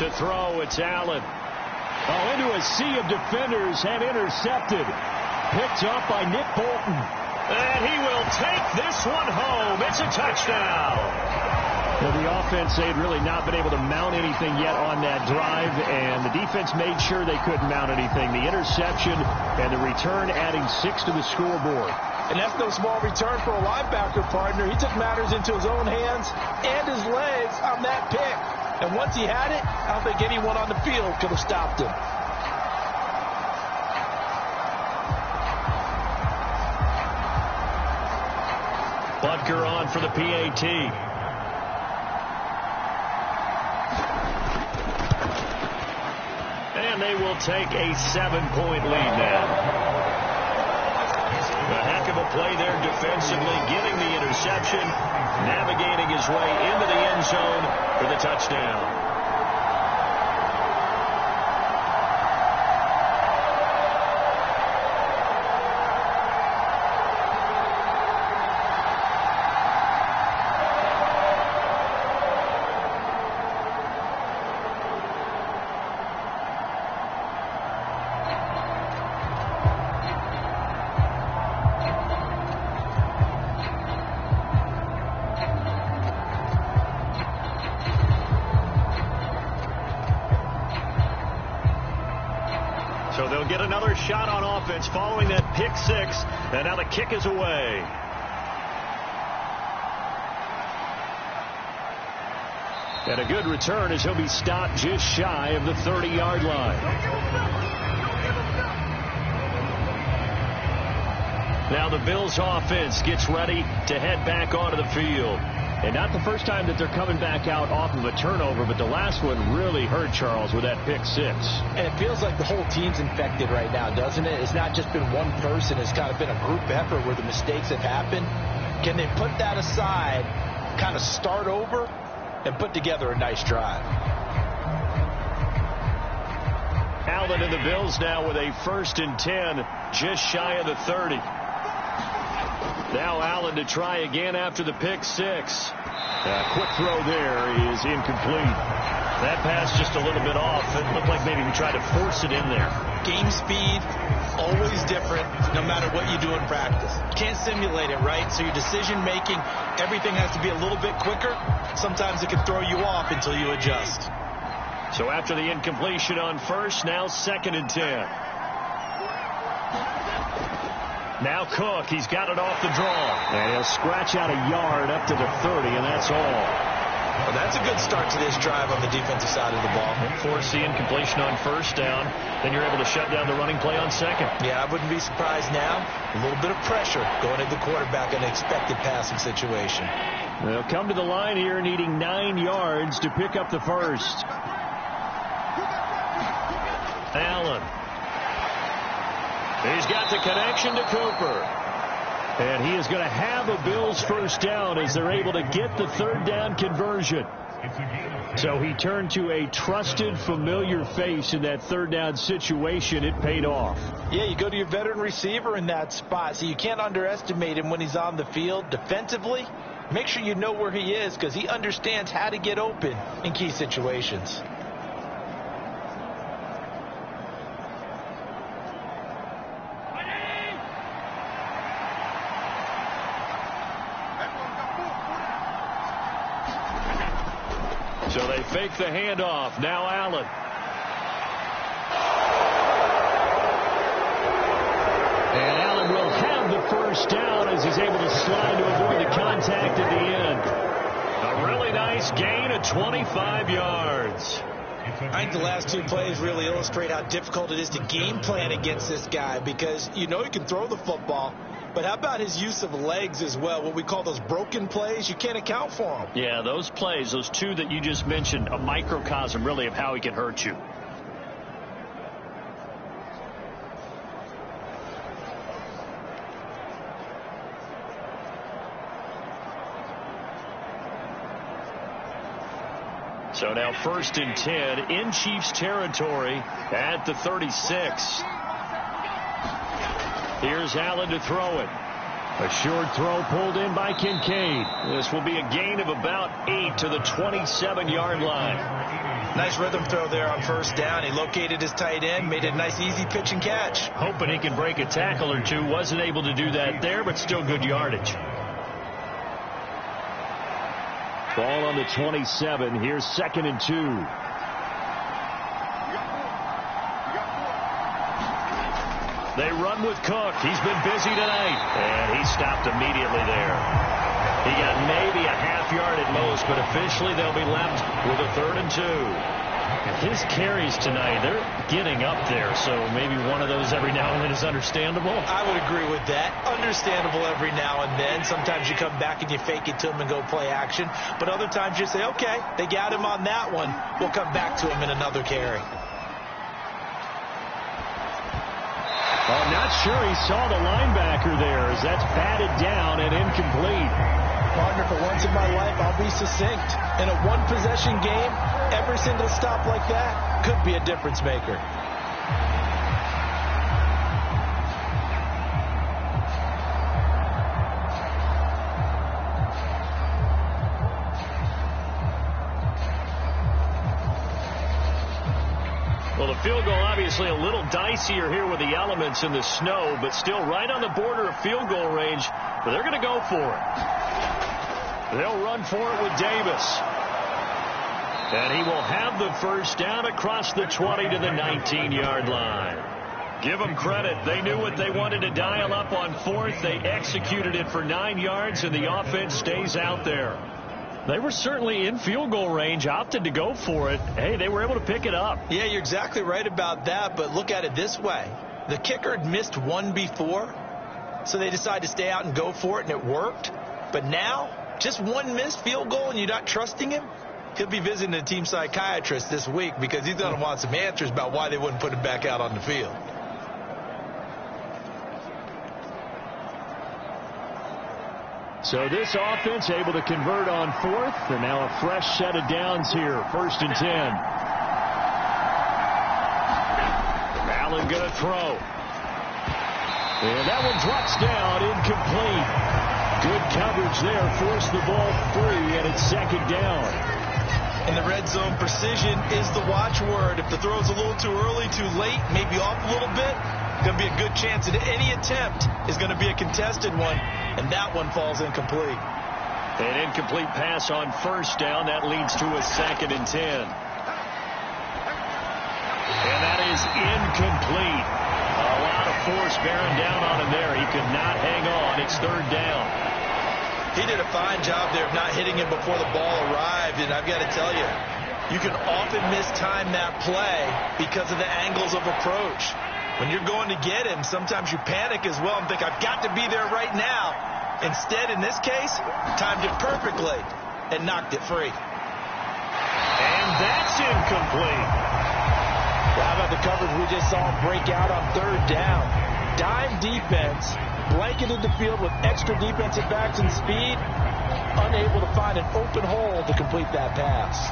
To throw, it's Allen. Oh, into a sea of defenders and intercepted. Picked up by Nick Bolton. And he will take this one home. It's a touchdown. Well, the offense, they had really not been able to mount anything yet on that drive, and the defense made sure they couldn't mount anything. The interception and the return adding 6 to the scoreboard. And that's no small return for a linebacker, partner. He took matters into his own hands and his legs on that pick. And once he had it, I don't think anyone on the field could have stopped him. Butker on for the PAT. And they will take a 7-point lead now. A heck of a play there defensively, getting the interception, navigating his way into the end zone for the touchdown. So they'll get another shot on offense following that pick 6, and now the kick is away. And a good return as he'll be stopped just shy of the 30-yard line. Now the Bills offense gets ready to head back onto the field. And not the first time that they're coming back out off of a turnover, but the last one really hurt Charles with that pick 6. And it feels like the whole team's infected right now, doesn't it? It's not just been one person. It's kind of been a group effort where the mistakes have happened. Can they put that aside, kind of start over, and put together a nice drive? Allen and the Bills now with a 1st and 10, just shy of the 30. Now Allen to try again after the pick 6. Quick throw there is incomplete. That pass just a little bit off. It looked like maybe he tried to force it in there. Game speed, always different, no matter what you do in practice. Can't simulate it, right? So your decision making, everything has to be a little bit quicker. Sometimes it can throw you off until you adjust. So after the incompletion on first, now 2nd and 10. Now Cook, he's got it off the draw. And he'll scratch out a yard up to the 30, and that's all. Well, that's a good start to this drive on the defensive side of the ball. Force the incompletion on first down. Then you're able to shut down the running play on second. Yeah, I wouldn't be surprised now. A little bit of pressure going at the quarterback in an expected passing situation. They'll come to the line here needing 9 yards to pick up the first. Allen. He's got the connection to Cooper. And he is going to have a Bills first down as they're able to get the 3rd down conversion. So he turned to a trusted, familiar face in that 3rd down situation. It paid off. Yeah, you go to your veteran receiver in that spot, so you can't underestimate him when he's on the field defensively. Make sure you know where he is because he understands how to get open in key situations. So they fake the handoff. Now Allen. And Allen will have the first down as he's able to slide to avoid the contact at the end. A really nice gain of 25 yards. I think the last 2 plays really illustrate how difficult it is to game plan against this guy because you know he can throw the football. But how about his use of legs as well? What we call those broken plays, you can't account for them. Yeah, those plays, those 2 that you just mentioned, a microcosm really of how he can hurt you. So now 1st and 10 in Chiefs territory at the 36. Here's Allen to throw it. A short throw pulled in by Kincaid. This will be a gain of about 8 to the 27-yard line. Nice rhythm throw there on first down. He located his tight end, made it a nice easy pitch and catch. Hoping he can break a tackle or 2. Wasn't able to do that there, but still good yardage. Ball on the 27. Here's 2nd and 2. They run with Cook. He's been busy tonight. And he stopped immediately there. He got maybe a half yard at most, but officially they'll be left with a 3rd and 2. His carries tonight, they're getting up there, so maybe one of those every now and then is understandable. I would agree with that. Understandable every now and then. Sometimes you come back and you fake it to him and go play action. But other times you say, okay, they got him on that one. We'll come back to him in another carry. I'm not sure he saw the linebacker there as that's batted down and incomplete. Partner, for once in my life, I'll be succinct. In a one-possession game, every single stop like that could be a difference maker. Well, the field goal obviously a little dicier here with the elements in the snow, but still right on the border of field goal range. But they're going to go for it. They'll run for it with Davis. And he will have the first down across the 20 to the 19-yard line. Give them credit. They knew what they wanted to dial up on 4th. They executed it for 9 yards, and the offense stays out there. They were certainly in field goal range, opted to go for it. Hey, they were able to pick it up. Yeah, you're exactly right about that, but look at it this way. The kicker had missed one before, so they decided to stay out and go for it, and it worked. But now, just one missed field goal and you're not trusting him? He'll be visiting a team psychiatrist this week because he's going to want some answers about why they wouldn't put him back out on the field. So this offense able to convert on 4th, and now a fresh set of downs here, 1st and 10. Allen going to throw. And that one drops down, incomplete. Good coverage there, forced the ball free, and it's 2nd down. In the red zone, precision is the watchword. If the throw's a little too early, too late, maybe off a little bit, going to be a good chance that any attempt is going to be a contested one, and that one falls incomplete. An incomplete pass on first down. That leads to a 2nd and 10. And that is incomplete. A lot of force bearing down on him there. He could not hang on. It's third down. He did a fine job there of not hitting him before the ball arrived. And I've got to tell you, you can often mistime that play because of the angles of approach. When you're going to get him, sometimes you panic as well and think, I've got to be there right now. Instead, in this case, timed it perfectly and knocked it free. And that's incomplete. How about the coverage we just saw break out on third down? Dime defense, blanketed the field with extra defensive backs and speed, unable to find an open hole to complete that pass.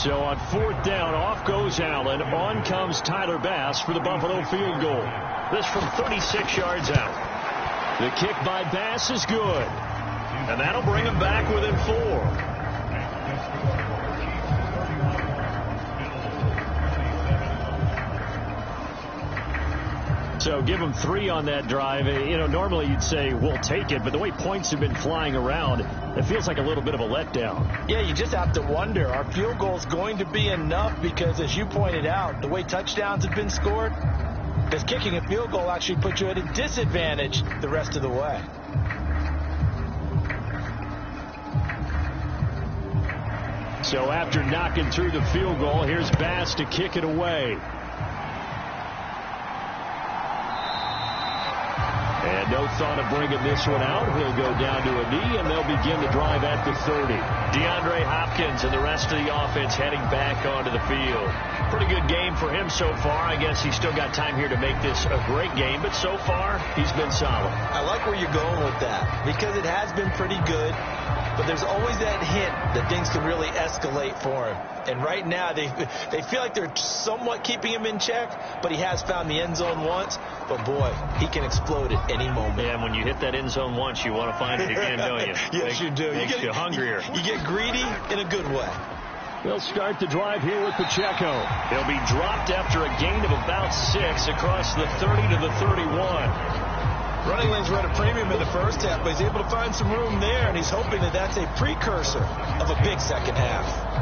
So on fourth down, off goes Allen. On comes Tyler Bass for the Buffalo field goal. This from 36 yards out. The kick by Bass is good. And that'll bring him back within 4. So give them 3 on that drive. You know, normally you'd say, we'll take it. But the way points have been flying around, it feels like a little bit of a letdown. Yeah, you just have to wonder, are field goals going to be enough? Because as you pointed out, the way touchdowns have been scored, does kicking a field goal actually put you at a disadvantage the rest of the way? So after knocking through the field goal, here's Bass to kick it away. And no thought of bringing this one out. He'll go down to a knee, and they'll begin the drive at the 30. DeAndre Hopkins and the rest of the offense heading back onto the field. Pretty good game for him so far. I guess he's still got time here to make this a great game, but so far he's been solid. I like where you're going with that because it has been pretty good, but there's always that hint that things can really escalate for him. And right now they feel like they're somewhat keeping him in check, but he has found the end zone once. But, boy, he can explode at any moment. And when you hit that end zone once, you want to find it again, don't you? Yes, you do. Makes you hungrier. You get greedy in a good way. They'll start the drive here with Pacheco. He'll be dropped after a gain of about 6 across the 30 to the 31. Running lanes were at a premium in the first half, but he's able to find some room there, and he's hoping that that's a precursor of a big second half.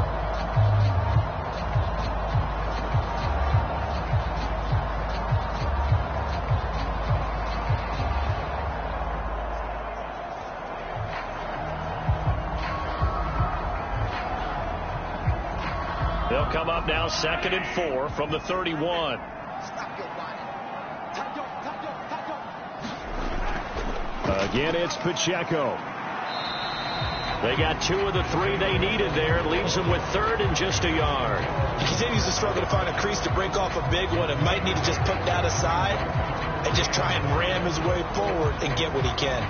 They'll come up now 2nd and 4 from the 31. Again, it's Pacheco. They got 2 of the 3 they needed there. It leaves them with 3rd and just a yard. He continues to struggle to find a crease to break off a big one. It might need to just put that aside and just try and ram his way forward and get what he can.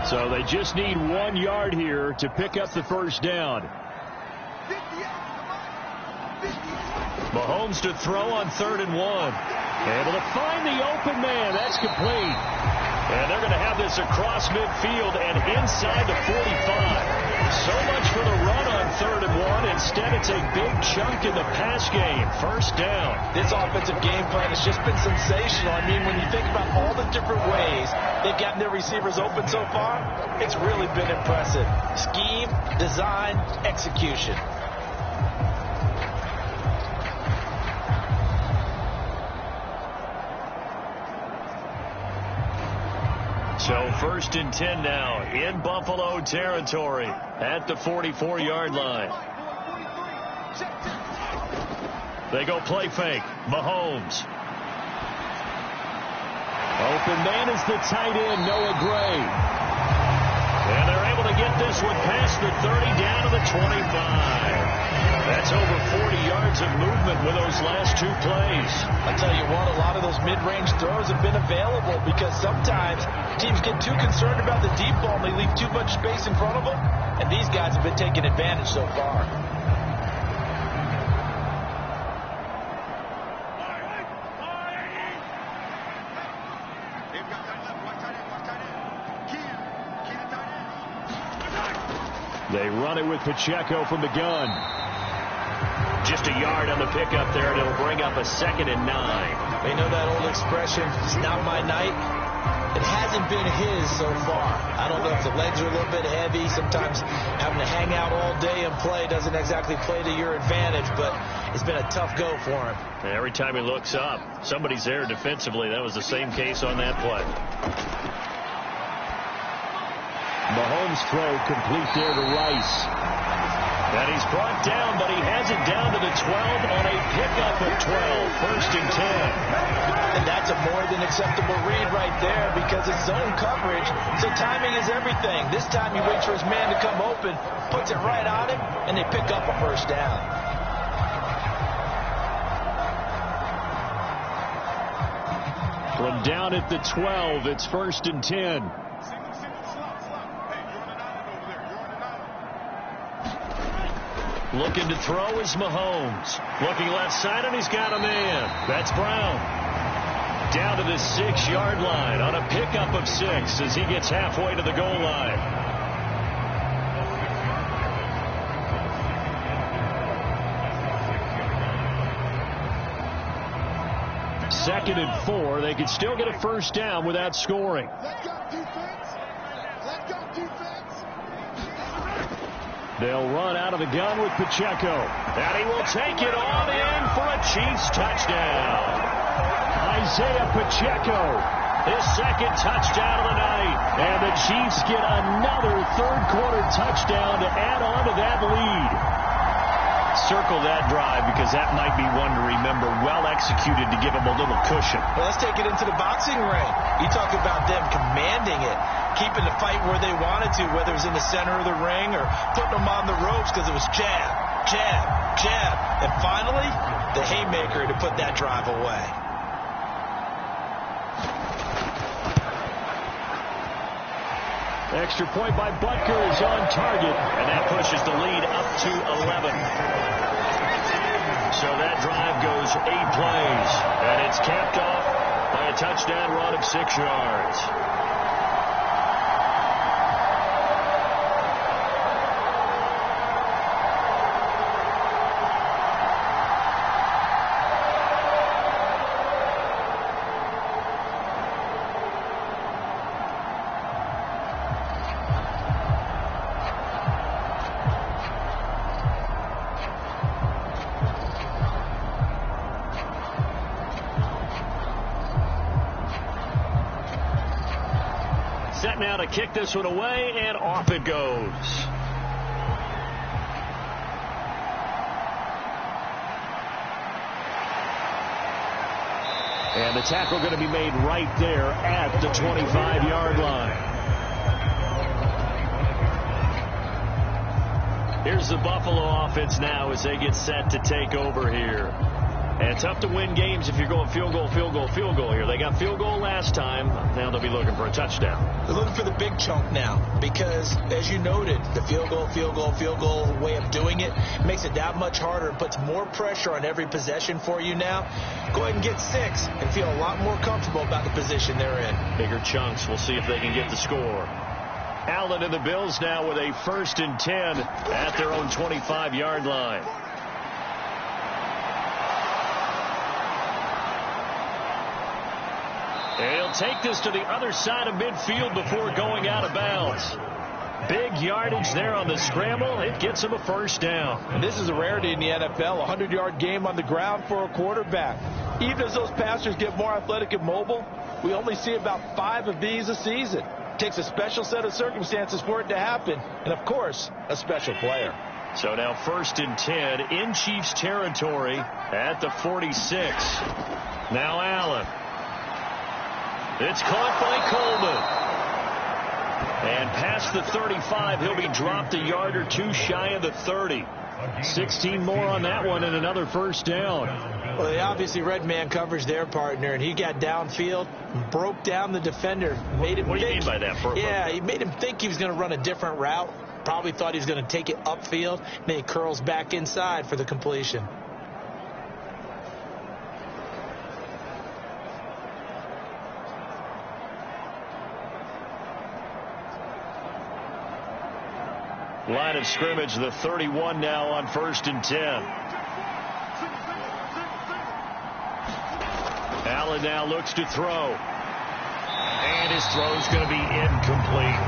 So they just need 1 yard here to pick up the first down. Mahomes to throw on 3rd and 1. Able to find the open man. That's complete. And they're going to have this across midfield and inside the 45. So much for the run on 3rd and 1. Instead, it's a big chunk in the pass game. First down. This offensive game plan has just been sensational. I mean, when you think about all the different ways they've gotten their receivers open so far, it's really been impressive. Scheme, design, execution. So 1st and 10 now in Buffalo territory at the 44-yard line. They go play fake. Mahomes. Open man is the tight end, Noah Gray. And they're able to get this one past the 30 down to the 25. That's over 40 yards of movement with those last 2 plays. I'll tell you what, a lot of those mid-range throws have been available because sometimes teams get too concerned about the deep ball and they leave too much space in front of them. And these guys have been taking advantage so far. They run it with Pacheco from the gun. Just a yard on the pickup there, and it'll bring up a 2nd and 9. They know that old expression, it's not my night. it hasn't been his so far. I don't know if the legs are a little bit heavy. Sometimes having to hang out all day and play doesn't exactly play to your advantage, but it's been a tough go for him. And every time he looks up, somebody's there defensively. That was the same case on that play. Mahomes' throw complete there to Rice. And he's brought down, but he has it down to the 12 on a pickup of 12. First and 10. And that's a more than acceptable read right there because it's zone coverage, so timing is everything. This time he waits for his man to come open, puts it right on him, and they pick up a first down. From down at the 12, it's first and 10. Looking to throw is Mahomes. Looking left side, and he's got a man. That's Brown. Down to the 6-yard line on a pickup of 6 as he gets halfway to the goal line. Second and 4. They could still get a first down without scoring. Let go defense. Let go defense. They'll run out of the gun with Pacheco. And he will take it on in for a Chiefs touchdown. Isaiah Pacheco. His second touchdown of the night. And the Chiefs get another third-quarter touchdown to add on to that lead. Circle that drive because that might be one to remember. Well executed to give him a little cushion. Well, let's take it into the boxing ring. You talk about them commanding it, keeping the fight where they wanted to, whether it was in the center of the ring or putting them on the ropes because it was jab, jab, jab. And finally, the haymaker to put that drive away. Extra point by Butker is on target. And that pushes the lead up to 11. So that drive goes 8 plays. And it's capped off by a touchdown run of 6 yards. Set now to kick this one away, and off it goes. And the tackle going to be made right there at the 25-yard line. Here's the Buffalo offense now as they get set to take over here. And it's tough to win games if you're going field goal, field goal, field goal here. They got field goal last time. Now they'll be looking for a touchdown. They're looking for the big chunk now because, as you noted, the field goal way of doing it makes it that much harder and puts more pressure on every possession for you now. Go ahead and get 6 and feel a lot more comfortable about the position they're in. Bigger chunks. We'll see if they can get the score. Allen and the Bills now with a first and 10 at their own 25-yard line. He'll take this to the other side of midfield before going out of bounds. Big yardage there on the scramble. It gets him a first down. And this is a rarity in the NFL, a 100-yard game on the ground for a quarterback. Even as those passers get more athletic and mobile, we only see about 5 of these a season. It takes a special set of circumstances for it to happen, and, of course, a special player. So now first and 10 in Chiefs territory at the 46. Now Allen. It's caught by Coleman. And past the 35, he'll be dropped a yard or 2 shy of the 30. 16 more on that one and another first down. Well, they obviously red man coverage their partner, and he got downfield, broke down the defender, made him What do you mean by that? Yeah, he made him think he was going to run a different route. Probably thought he was going to take it upfield. Then he curls back inside for the completion. Line of scrimmage, the 31 now on first and 10. Allen now looks to throw. And his throw's going to be incomplete.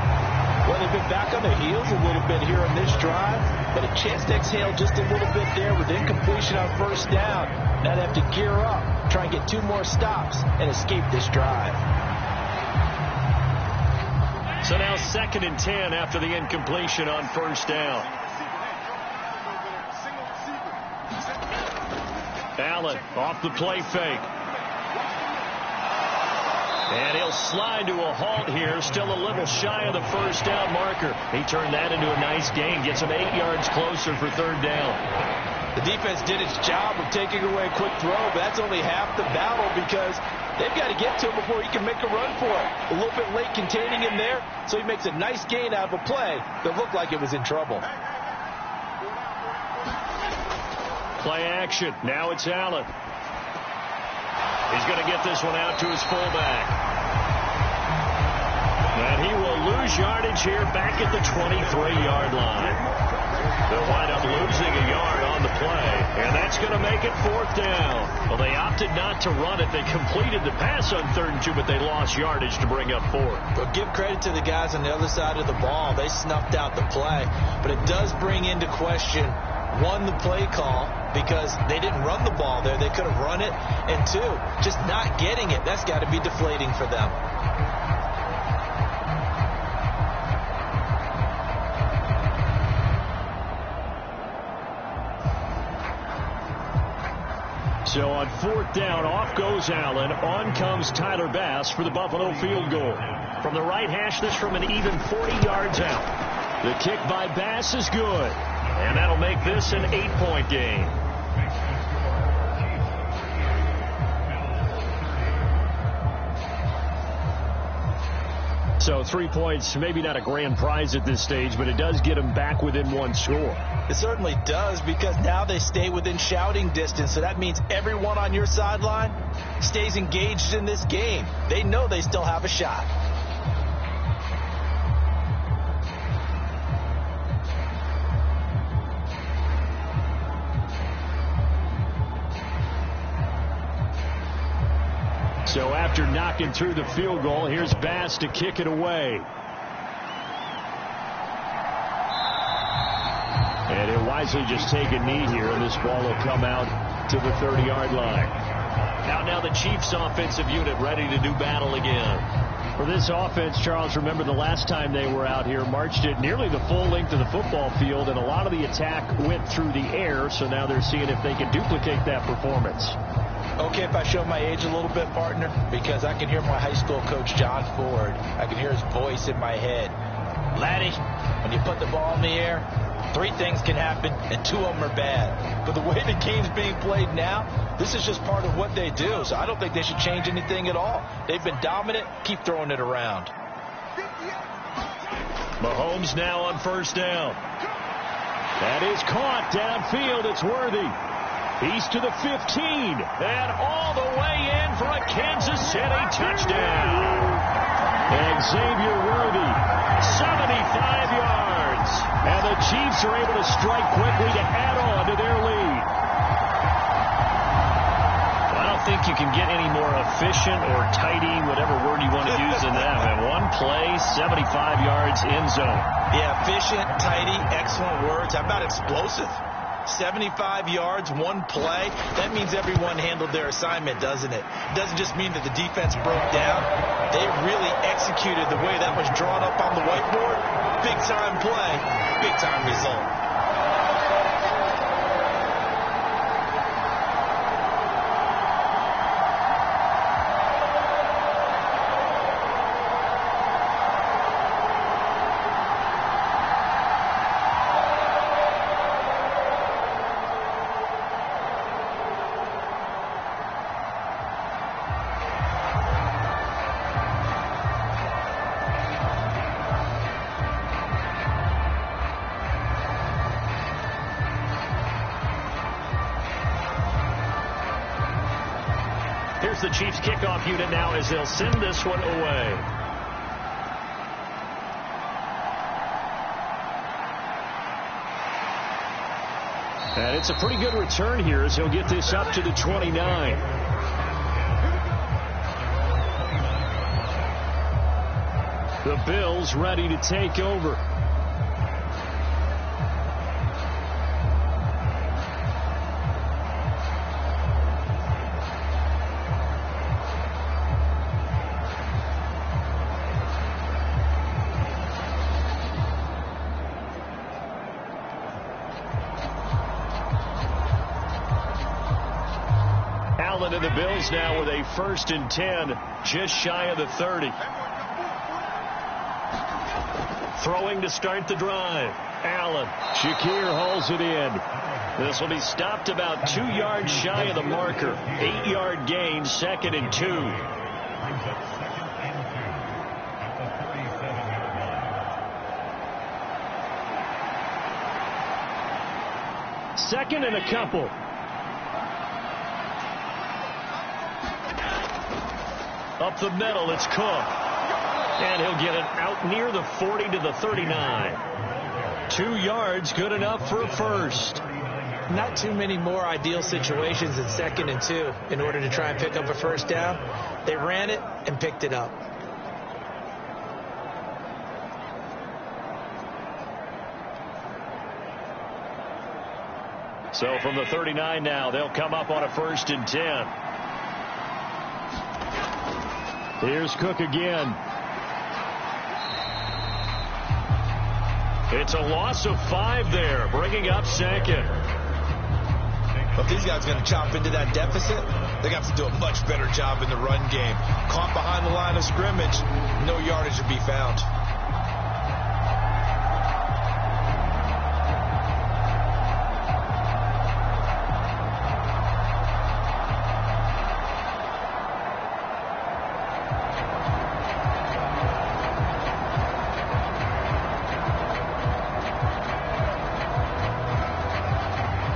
Well, they've been back on their heels a little bit here on this drive, but a chance to exhale just a little bit there with incompletion on first down. Now they have to gear up, try and get 2 more stops, and escape this drive. So now 2nd and 10 after the incompletion on first down. Allen off the play fake. And he'll slide to a halt here, still a little shy of the first down marker. He turned that into a nice gain, gets him 8 yards closer for 3rd down. The defense did its job of taking away a quick throw, but that's only half the battle because they've got to get to him before he can make a run for it. A little bit late containing him there, so he makes a nice gain out of a play that looked like it was in trouble. Play action. Now it's Allen. He's going to get this one out to his fullback. And he will lose yardage here back at the 23-yard line. They'll wind up losing a yard on the play, and that's going to make it 4th down. Well, they opted not to run it. They completed the pass on 3rd and 2, but they lost yardage to bring up 4th. But give credit to the guys on the other side of the ball. They snuffed out the play, but it does bring into question, 1, the play call, because they didn't run the ball there. They could have run it. And 2, just not getting it. That's got to be deflating for them. So on 4th down, off goes Allen. On comes Tyler Bass for the Buffalo field goal. From the right hash, this from an even 40 yards out. The kick by Bass is good. And that'll make this an 8-point game. So 3 points, maybe not a grand prize at this stage, but it does get them back within 1 score. It certainly does, because now they stay within shouting distance. So that means everyone on your sideline stays engaged in this game. They know they still have a shot. So after knocking through the field goal, here's Bass to kick it away. And he'll wisely just take a knee here, and this ball will come out to the 30-yard line. Out now the Chiefs offensive unit ready to do battle again. For this offense, Charles, remember the last time they were out here, marched it nearly the full length of the football field, and a lot of the attack went through the air, so now they're seeing if they can duplicate that performance. Okay, if I show my age a little bit, partner, because I can hear my high school coach, John Ford. I can hear his voice in my head. Laddie, when you put the ball in the air, 3 things can happen, and 2 of them are bad. But the way the game's being played now, this is just part of what they do. So I don't think they should change anything at all. They've been dominant. Keep throwing it around. Mahomes now on first down. That is caught downfield. It's Worthy. He's to the 15, and all the way in for a Kansas City touchdown. And Xavier Worthy, 75 yards. And the Chiefs are able to strike quickly to add on to their lead. I don't think you can get any more efficient or tidy, whatever word you want to use in that. And 1 play, 75 yards in zone. Yeah, efficient, tidy, excellent words. How about explosive? 75 yards, 1 play. That means everyone handled their assignment, doesn't it? It doesn't just mean that the defense broke down. They really executed the way that was drawn up on the whiteboard. Big-time play, big-time result. The Chiefs kickoff unit now as they'll send this one away. And it's a pretty good return here as he'll get this up to the 29. The Bills ready to take over. And the Bills now with a 1st and 10, just shy of the 30. Throwing to start the drive. Allen. Shakir holds it in. This will be stopped about 2 yards shy of the marker. 8-yard gain, 2nd and 2. 2nd and a couple. Up the middle, it's Cook. And he'll get it out near the 40 to the 39. 2 yards, good enough for a first. Not too many more ideal situations in 2nd and 2 in order to try and pick up a first down. They ran it and picked it up. So from the 39 now, they'll come up on a 1st and 10. Here's Cook again. It's a loss of 5 there, bringing up 2nd. If these guys are going to chop into that deficit, they got to do a much better job in the run game. Caught behind the line of scrimmage, no yardage to be found.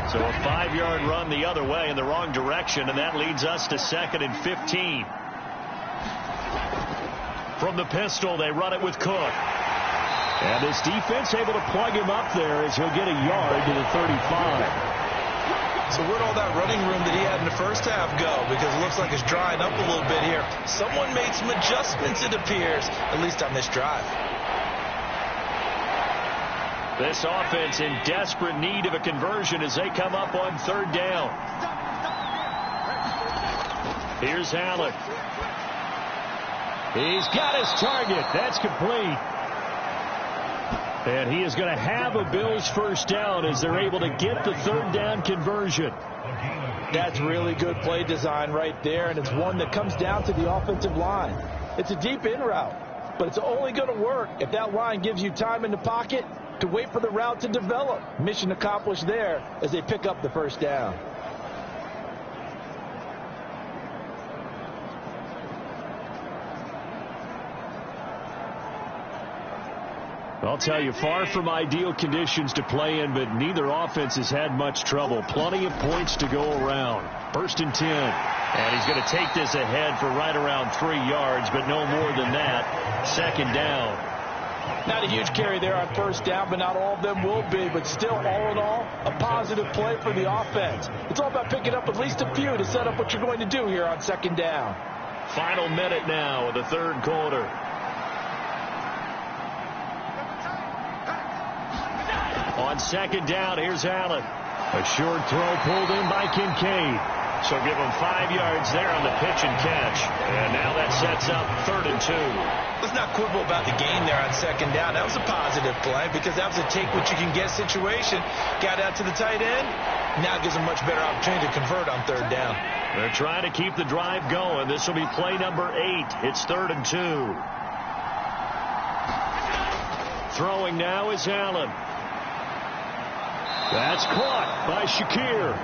So a 5-yard run the other way in the wrong direction, and that leads us to 2nd and 15. From the pistol, they run it with Cook. And this defense able to plug him up there as he'll get a yard to the 35. So where'd all that running room that he had in the first half go? Because it looks like it's drying up a little bit here. Someone made some adjustments, it appears, at least on this drive. This offense in desperate need of a conversion as they come up on 3rd down. Here's Allen. He's got his target. That's complete. And he is going to have a Bills first down as they're able to get the 3rd down conversion. That's really good play design right there, and it's one that comes down to the offensive line. It's a deep in route, but it's only going to work if that line gives you time in the pocket to wait for the route to develop. Mission accomplished there as they pick up the first down. I'll tell you, far from ideal conditions to play in, but neither offense has had much trouble. Plenty of points to go around. 1st and 10. And he's going to take this ahead for right around 3 yards, but no more than that. 2nd down. Not a huge carry there on 1st down, but not all of them will be. But still, all in all, a positive play for the offense. It's all about picking up at least a few to set up what you're going to do here on 2nd down. Final minute now of the 3rd quarter. On 2nd down, here's Allen. A short throw pulled in by Kincaid. So give him 5 yards there on the pitch and catch. And now that sets up 3rd and 2. Let's not quibble about the gain there on 2nd down. That was a positive play because that was a take-what-you-can-get situation. Got out to the tight end. Now it gives them much better opportunity to convert on 3rd down. They're trying to keep the drive going. This will be play number 8. It's 3rd and 2. Throwing now is Allen. That's caught by Shakir.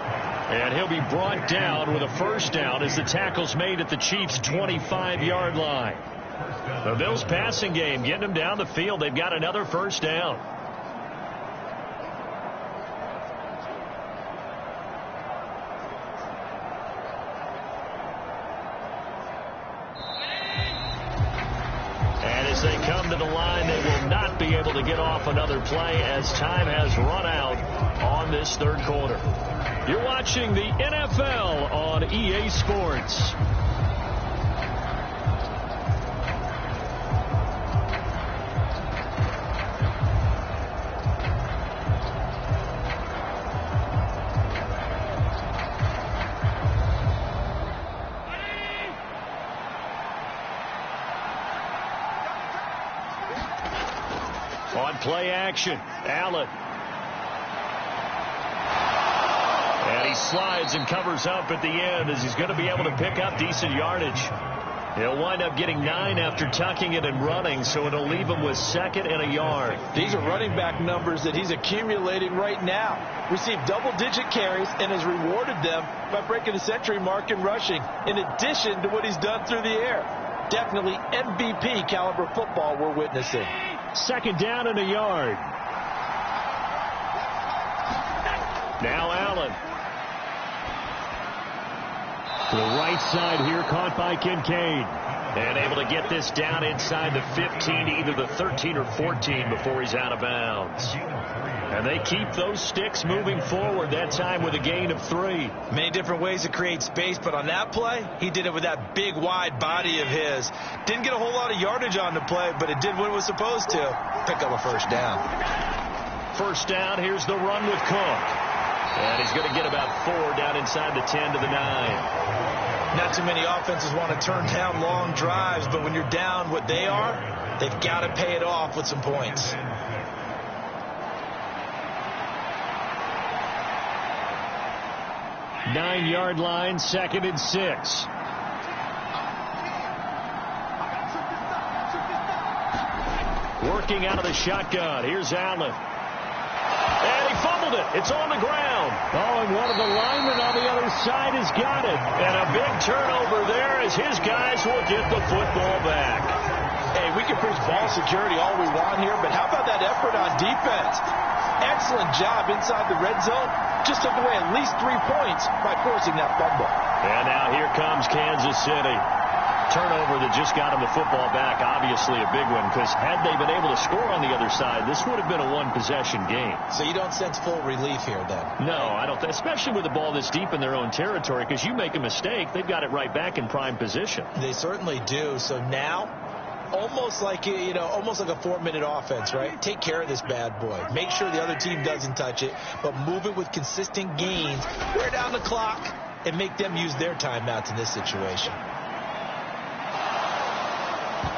And he'll be brought down with a first down as the tackle's made at the Chiefs' 25-yard line. The Bills' passing game getting them down the field. They've got another first down. And as they come to the line, they will not be able to get off another play as time has run out on this 3rd quarter. You're watching the NFL on EA Sports. Play action. Allen. And he slides and covers up at the end as he's going to be able to pick up decent yardage. He'll wind up getting 9 after tucking it and running, so it'll leave him with 2nd and a yard. These are running back numbers that he's accumulating right now. Received double-digit carries and has rewarded them by breaking the century mark in rushing, in addition to what he's done through the air. Definitely MVP caliber football we're witnessing. 2nd down and a yard. Now Allen. To the right side here, caught by Kincaid. And able to get this down inside the 15 to either the 13 or 14 before he's out of bounds. And they keep those sticks moving forward, that time with a gain of 3. Many different ways to create space, but on that play, he did it with that big, wide body of his. Didn't get a whole lot of yardage on the play, but it did what it was supposed to. Pick up a 1st down. 1st down, here's the run with Cook. And he's going to get about 4 down inside the 10 to the 9. Not too many offenses want to turn down long drives, but when you're down what they are, they've got to pay it off with some points. Nine-yard line, 2nd and 6. Working out of the shotgun. Here's Allen. And he fumbled it. It's on the ground. Oh, and one of the linemen on the other side has got it. And a big turnover there as his guys will get the football back. Hey, we can preach ball security all we want here, but how about that effort on defense? Excellent job inside the red zone. Just took away at least 3 points by forcing that fumble. And now here comes Kansas City. Turnover that just got him the football back, obviously a big one, because had they been able to score on the other side, this would have been a one-possession game. So you don't sense full relief here, then? No, I don't. Especially with the ball this deep in their own territory, because you make a mistake, they've got it right back in prime position. They certainly do. So now, almost like a 4-minute offense, right? Take care of this bad boy. Make sure the other team doesn't touch it, but move it with consistent gains. Wear down the clock and make them use their timeouts in this situation.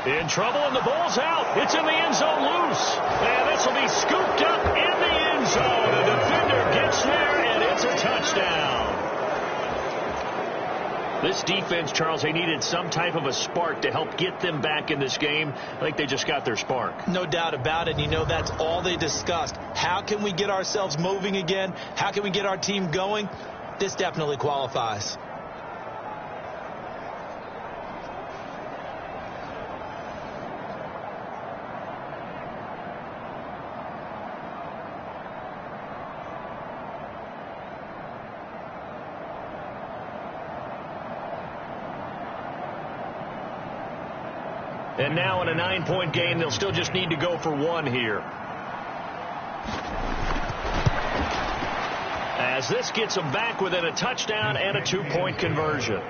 In trouble, and the ball's out. It's in the end zone loose. And this will be scooped up in the end zone. The defender gets there, and it's a touchdown. This defense, Charles, they needed some type of a spark to help get them back in this game. I think they just got their spark. No doubt about it. You know, that's all they discussed. How can we get ourselves moving again? How can we get our team going? This definitely qualifies. And now in a 9-point game, they'll still just need to go for 1 here. As this gets them back within a touchdown and a 2-point conversion.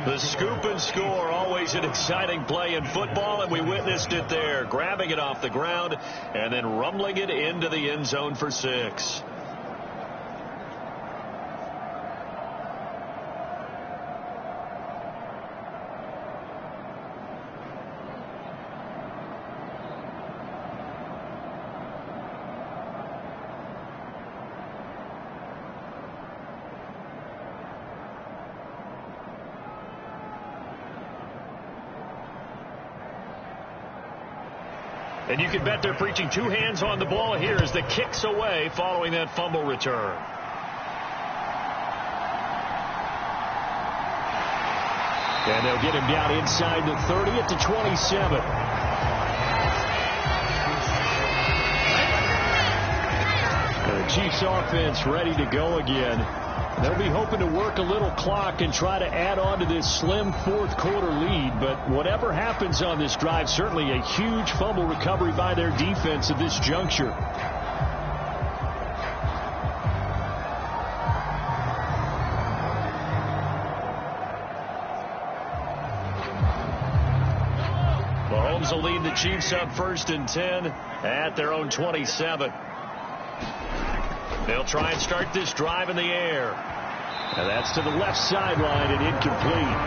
The scoop and score, always an exciting play in football, and we witnessed it there. Grabbing it off the ground and then rumbling it into the end zone for 6. And you can bet they're preaching 2 hands on the ball here as the kick's away following that fumble return. And they'll get him down inside the 30 at the 27. The Chiefs offense ready to go again. They'll be hoping to work a little clock and try to add on to this slim 4th quarter lead. But whatever happens on this drive, certainly a huge fumble recovery by their defense at this juncture. Mahomes will lead the Chiefs up 1st and 10 at their own 27. They'll try and start this drive in the air. And that's to the left sideline and incomplete.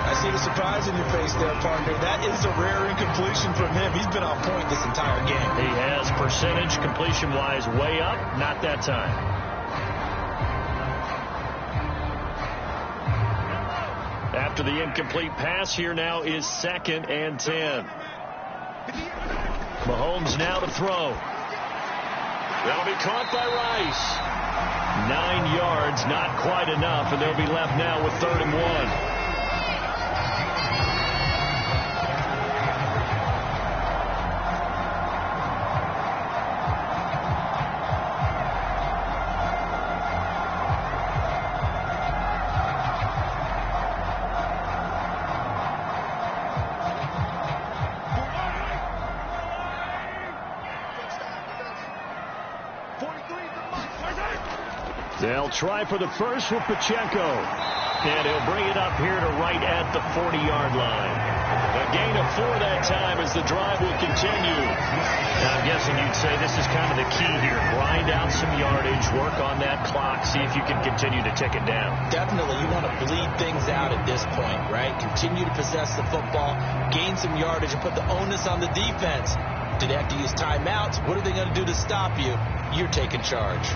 I see the surprise in your face there, partner. That is a rare incompletion from him. He's been on point this entire game. He has percentage completion-wise way up, not that time. After the incomplete pass, here now is 2nd and 10. Mahomes now to throw. That'll be caught by Rice. 9 yards, not quite enough, and they'll be left now with 3rd and 1. They'll try for the first with Pacheco. And he'll bring it up here to right at the 40-yard line. A gain of 4 that time as the drive will continue. Now, I'm guessing you'd say this is kind of the key here. Grind out some yardage, work on that clock, see if you can continue to tick it down. Definitely, you want to bleed things out at this point, right? Continue to possess the football, gain some yardage, and put the onus on the defense. Do they have to use timeouts? What are they going to do to stop you? You're taking charge.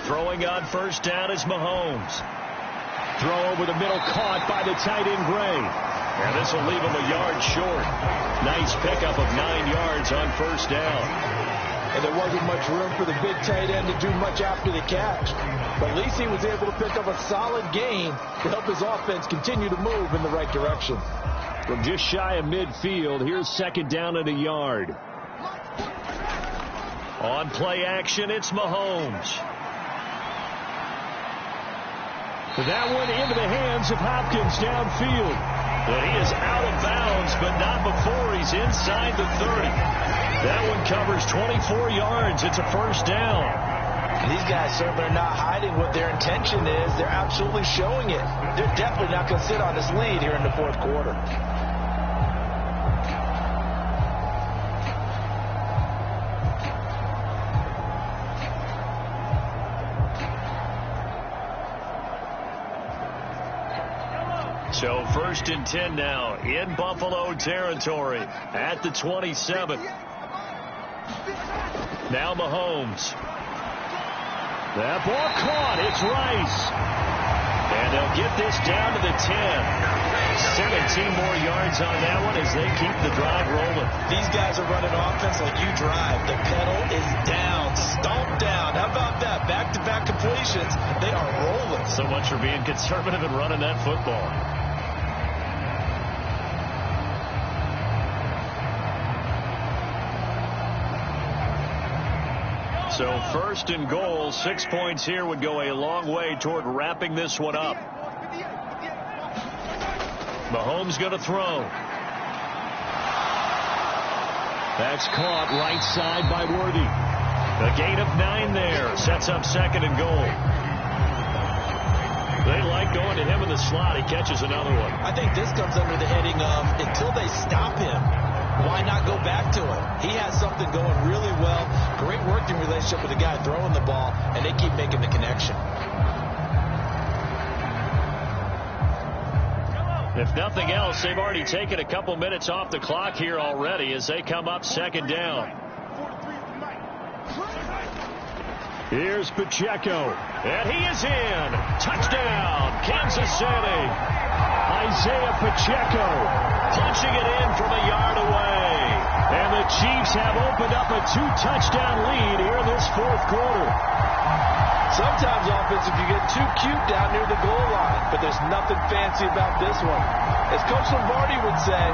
Throwing on first down is Mahomes. Throw over the middle, caught by the tight end Bray. And this will leave him a yard short. Nice pickup of 9 yards on first down. And there wasn't much room for the big tight end to do much after the catch. But at least he was able to pick up a solid gain to help his offense continue to move in the right direction. From just shy of midfield, here's 2nd down and a yard. On play action, it's Mahomes. That one into the hands of Hopkins downfield. But he is out of bounds, but not before he's inside the 30. That one covers 24 yards. It's a first down. And these guys certainly are not hiding what their intention is. They're absolutely showing it. They're definitely not going to sit on this lead here in the 4th quarter. So 1st and 10 now in Buffalo territory at the 27. Now Mahomes. That ball caught. It's Rice. And they'll get this down to the 10. 17 more yards on that one as they keep the drive rolling. These guys are running offense like you drive. The pedal is down, stomped down. How about that? Back-to-back completions. They are rolling. So much for being conservative and running that football. So 1st and goal, 6 points here would go a long way toward wrapping this one up. Mahomes going to throw. That's caught right side by Worthy. A gain of 9 there. Sets up 2nd and goal. They like going to him in the slot. He catches another one. I think this comes under the heading of until they stop him, why not go back to him? He has something going really well. Great working relationship with the guy throwing the ball, and they keep making the connection. If nothing else, they've already taken a couple minutes off the clock here already as they come up 2nd down. Here's Pacheco. And he is in. Touchdown, Kansas City. Isaiah Pacheco punching it in from a yard away. And the Chiefs have opened up a 2-touchdown lead here in this 4th quarter. Sometimes offensive, you get too cute down near the goal line, but there's nothing fancy about this one. As Coach Lombardi would say,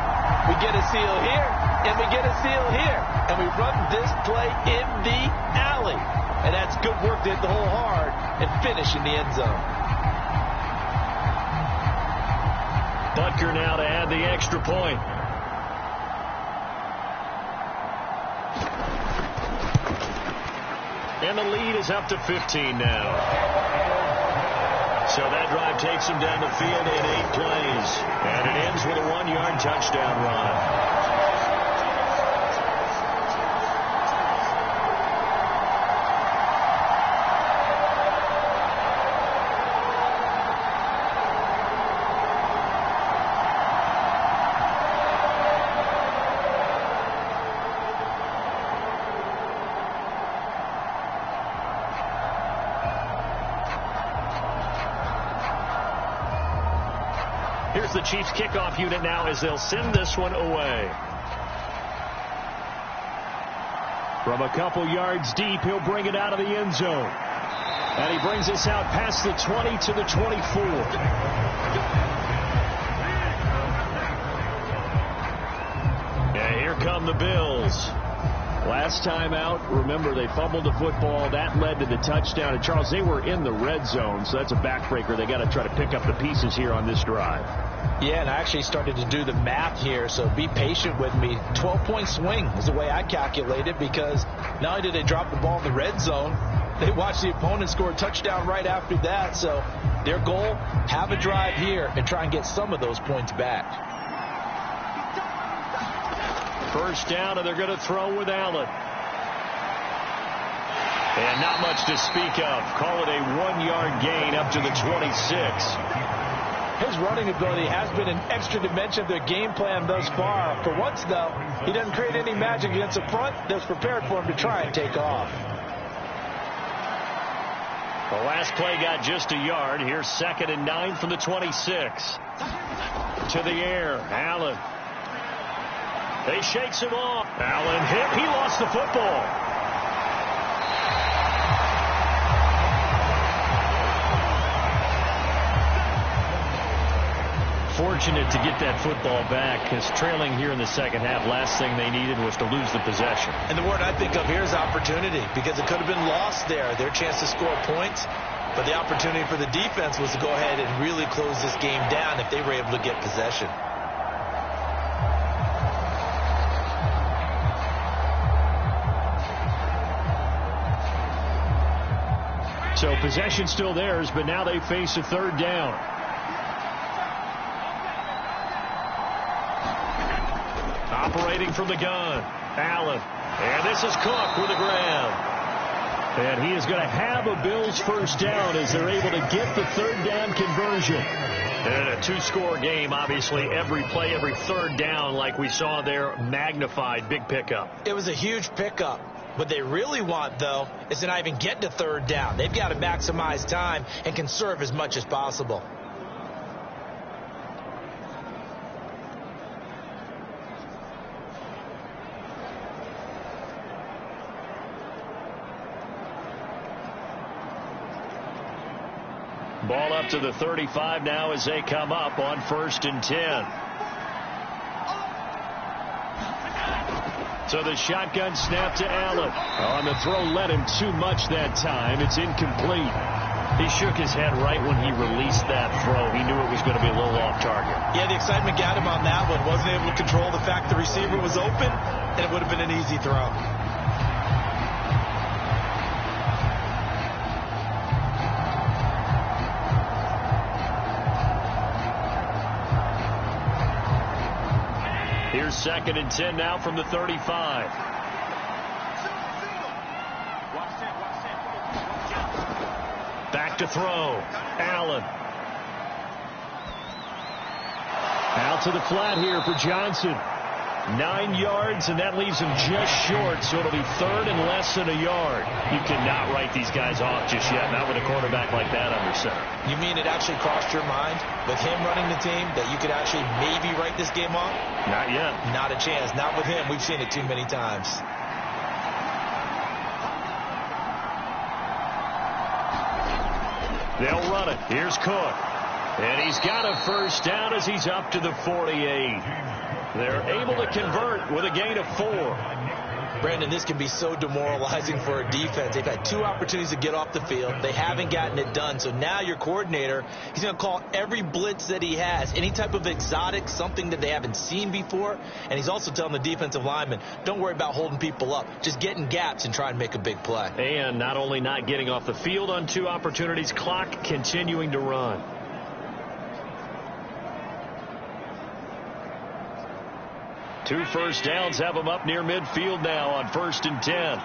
we get a seal here, and we get a seal here, and we run this play in the alley. And that's good work to hit the hole hard and finish in the end zone. Butker now to add the extra point. And the lead is up to 15 now. So that drive takes him down the field in 8 plays. And it ends with a 1-yard touchdown run. Here's the Chiefs kickoff unit now as they'll send this one away. From a couple yards deep, he'll bring it out of the end zone. And he brings us out past the 20 to the 24. Yeah, here come the Bills. Last time out, remember, they fumbled the football. That led to the touchdown. And, Charles, they were in the red zone, so that's a backbreaker. They got to try to pick up the pieces here on this drive. Yeah, and I actually started to do the math here, so be patient with me. 12-point swing is the way I calculate it, because not only did they drop the ball in the red zone, they watched the opponent score a touchdown right after that. So their goal, have a drive here and try and get some of those points back. First down, and they're going to throw with Allen. And not much to speak of. Call it a 1-yard gain up to the 26. His running ability has been an extra dimension of their game plan thus far. For once, though, he doesn't create any magic against the front that's prepared for him to try and take off. The last play got just a yard. Here's 2nd and 9 from the 26. To the air, Allen. He shakes him off. Allen hit. He lost the football. Fortunate to get that football back, because trailing here in the second half, last thing they needed was to lose the possession. And the word I think of here is opportunity, because it could have been lost there, their chance to score points. But the opportunity for the defense was to go ahead and really close this game down if they were able to get possession. So possession still theirs, but now they face a 3rd down. Operating from the gun, Allen. And this is Cook with the ground. And he is going to have a Bills first down as they're able to get the 3rd down conversion. And a 2-score game, obviously, every play, every 3rd down, like we saw there, magnified, big pickup. It was a huge pickup. What they really want, though, is to not even get to 3rd down. They've got to maximize time and conserve as much as possible. Ball up to the 35 now as they come up on 1st and 10. So the shotgun snap to Allen. On the throw, led him too much that time. It's incomplete. He shook his head right when he released that throw. He knew it was going to be a little off target. Yeah, the excitement got him on that one. Wasn't able to control the fact the receiver was open, and it would have been an easy throw. Here's 2nd and 10 now from the 35. Back to throw. Allen. Out to the flat here for Johnson. 9 yards, and that leaves him just short, so it'll be 3rd and less than a yard. You cannot write these guys off just yet, not with a quarterback like that under center. You mean it actually crossed your mind with him running the team that you could actually maybe write this game off? Not yet. Not a chance. Not with him. We've seen it too many times. They'll run it. Here's Cook. And he's got a first down as he's up to the 48. They're able to convert with a gain of 4. Brandon, this can be so demoralizing for a defense. They've had 2 opportunities to get off the field. They haven't gotten it done. So now your coordinator, he's going to call every blitz that he has, any type of exotic, something that they haven't seen before. And he's also telling the defensive lineman, don't worry about holding people up. Just get in gaps and try and make a big play. And not only not getting off the field on 2 opportunities, clock continuing to run. Two first downs have them up near midfield now on 1st and 10.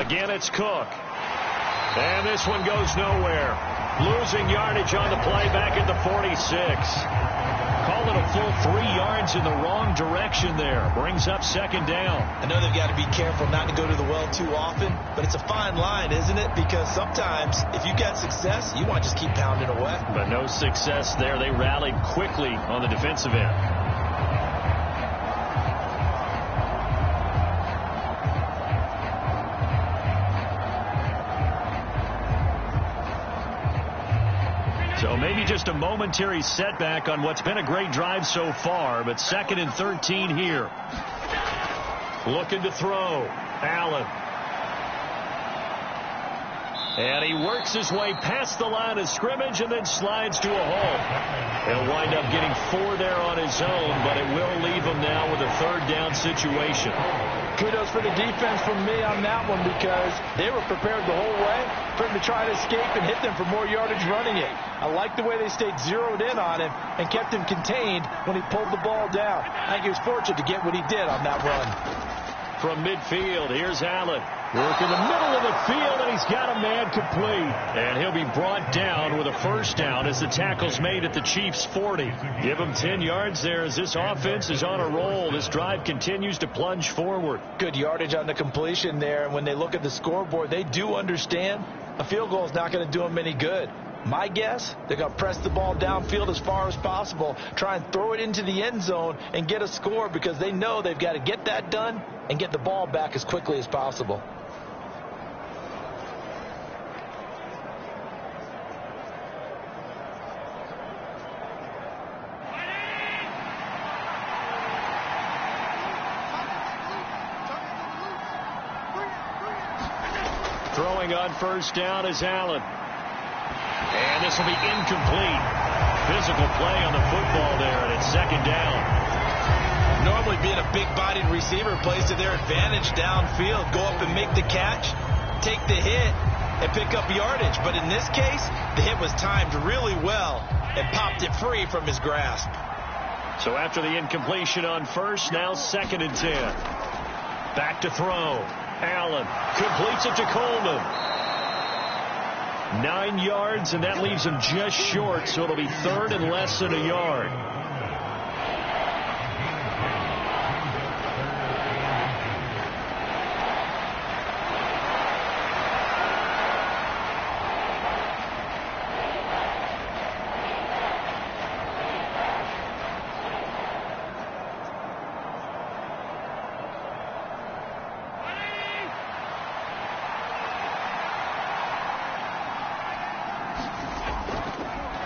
Again, it's Cook. And this one goes nowhere. Losing yardage on the play back at the 46. Calling a full 3 yards in the wrong direction there. Brings up 2nd down. I know they've got to be careful not to go to the well too often, but it's a fine line, isn't it? Because sometimes if you got success, you want to just keep pounding away. But no success there. They rallied quickly on the defensive end. So maybe just a momentary setback on what's been a great drive so far, but 2nd and 13 here. Looking to throw. Allen. And he works his way past the line of scrimmage and then slides to a hole. He'll wind up getting 4 there on his own, but it will leave him now with a 3rd down situation. Kudos for the defense from me on that one, because they were prepared the whole way for him to try to escape and hit them for more yardage running it. I like the way they stayed zeroed in on him and kept him contained when he pulled the ball down. I think he was fortunate to get what he did on that run. From midfield, here's Allen. Work in the middle of the field, and he's got a man complete. And he'll be brought down with a 1st down as the tackle's made at the Chiefs' 40. Give him 10 yards there as this offense is on a roll. This drive continues to plunge forward. Good yardage on the completion there. And when they look at the scoreboard, they do understand a field goal is not going to do them any good. My guess, they're going to press the ball downfield as far as possible, try and throw it into the end zone and get a score, because they know they've got to get that done and get the ball back as quickly as possible. Throwing on 1st down is Allen. And this will be incomplete. Physical play on the football there, and it's 2nd down. Normally being a big-bodied receiver plays to their advantage downfield. Go up and make the catch, take the hit, and pick up yardage. But in this case, the hit was timed really well and popped it free from his grasp. So after the incompletion on 1st, now 2nd and 10. Back to throw. Allen completes it to Coleman. 9 yards, and that leaves him just short, so it'll be 3rd and less than a yard.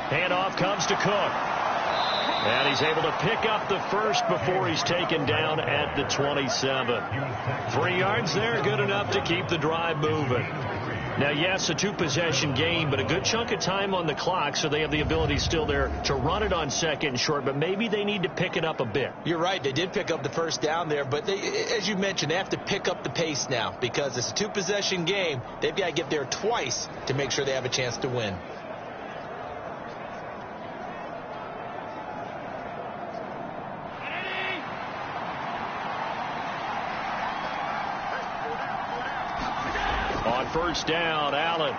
Handoff comes to Cook. And he's able to pick up the 1st before he's taken down at the 27. 3 yards there, good enough to keep the drive moving. Now, yes, a 2-possession game, but a good chunk of time on the clock, so they have the ability still there to run it on 2nd and short, but maybe they need to pick it up a bit. You're right. They did pick up the 1st down there, but they, as you mentioned, they have to pick up the pace now because it's a 2-possession game. They've got to get there twice to make sure they have a chance to win. On 1st down, Allen.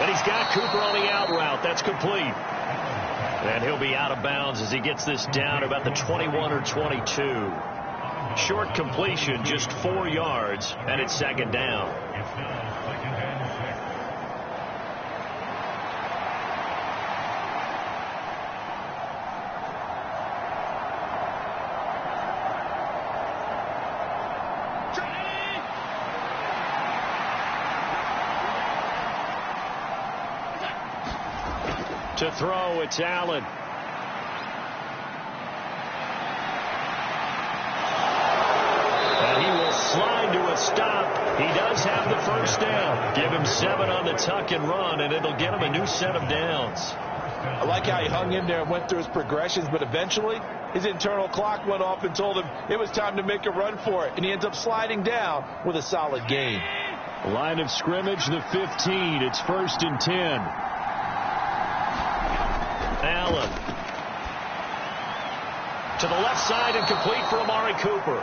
And he's got Cooper on the out route. That's complete. And he'll be out of bounds as he gets this down to about the 21 or 22. Short completion, just 4 yards, and it's 2nd down. To throw, it's Allen. He does have the first down. Give him 7 on the tuck and run, and it'll get him a new set of downs. I like how he hung in there and went through his progressions, but eventually his internal clock went off and told him it was time to make a run for it, and he ends up sliding down with a solid gain. Line of scrimmage, the 15. It's 1st and 10. Allen. To the left side and complete for Amari Cooper.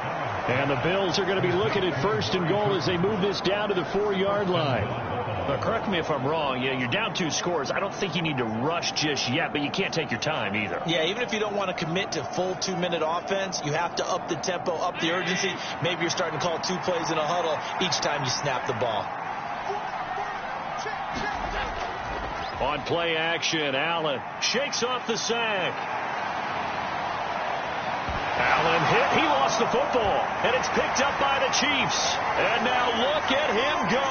And the Bills are going to be looking at 1st and goal as they move this down to the 4-yard line. But correct me if I'm wrong. Yeah, you're down 2 scores. I don't think you need to rush just yet, but you can't take your time either. Yeah, even if you don't want to commit to full 2-minute offense, you have to up the tempo, up the urgency. Maybe you're starting to call 2 plays in a huddle each time you snap the ball. On play action, Allen shakes off the sack. Allen hit. He lost the football, and it's picked up by the Chiefs. And now look at him go.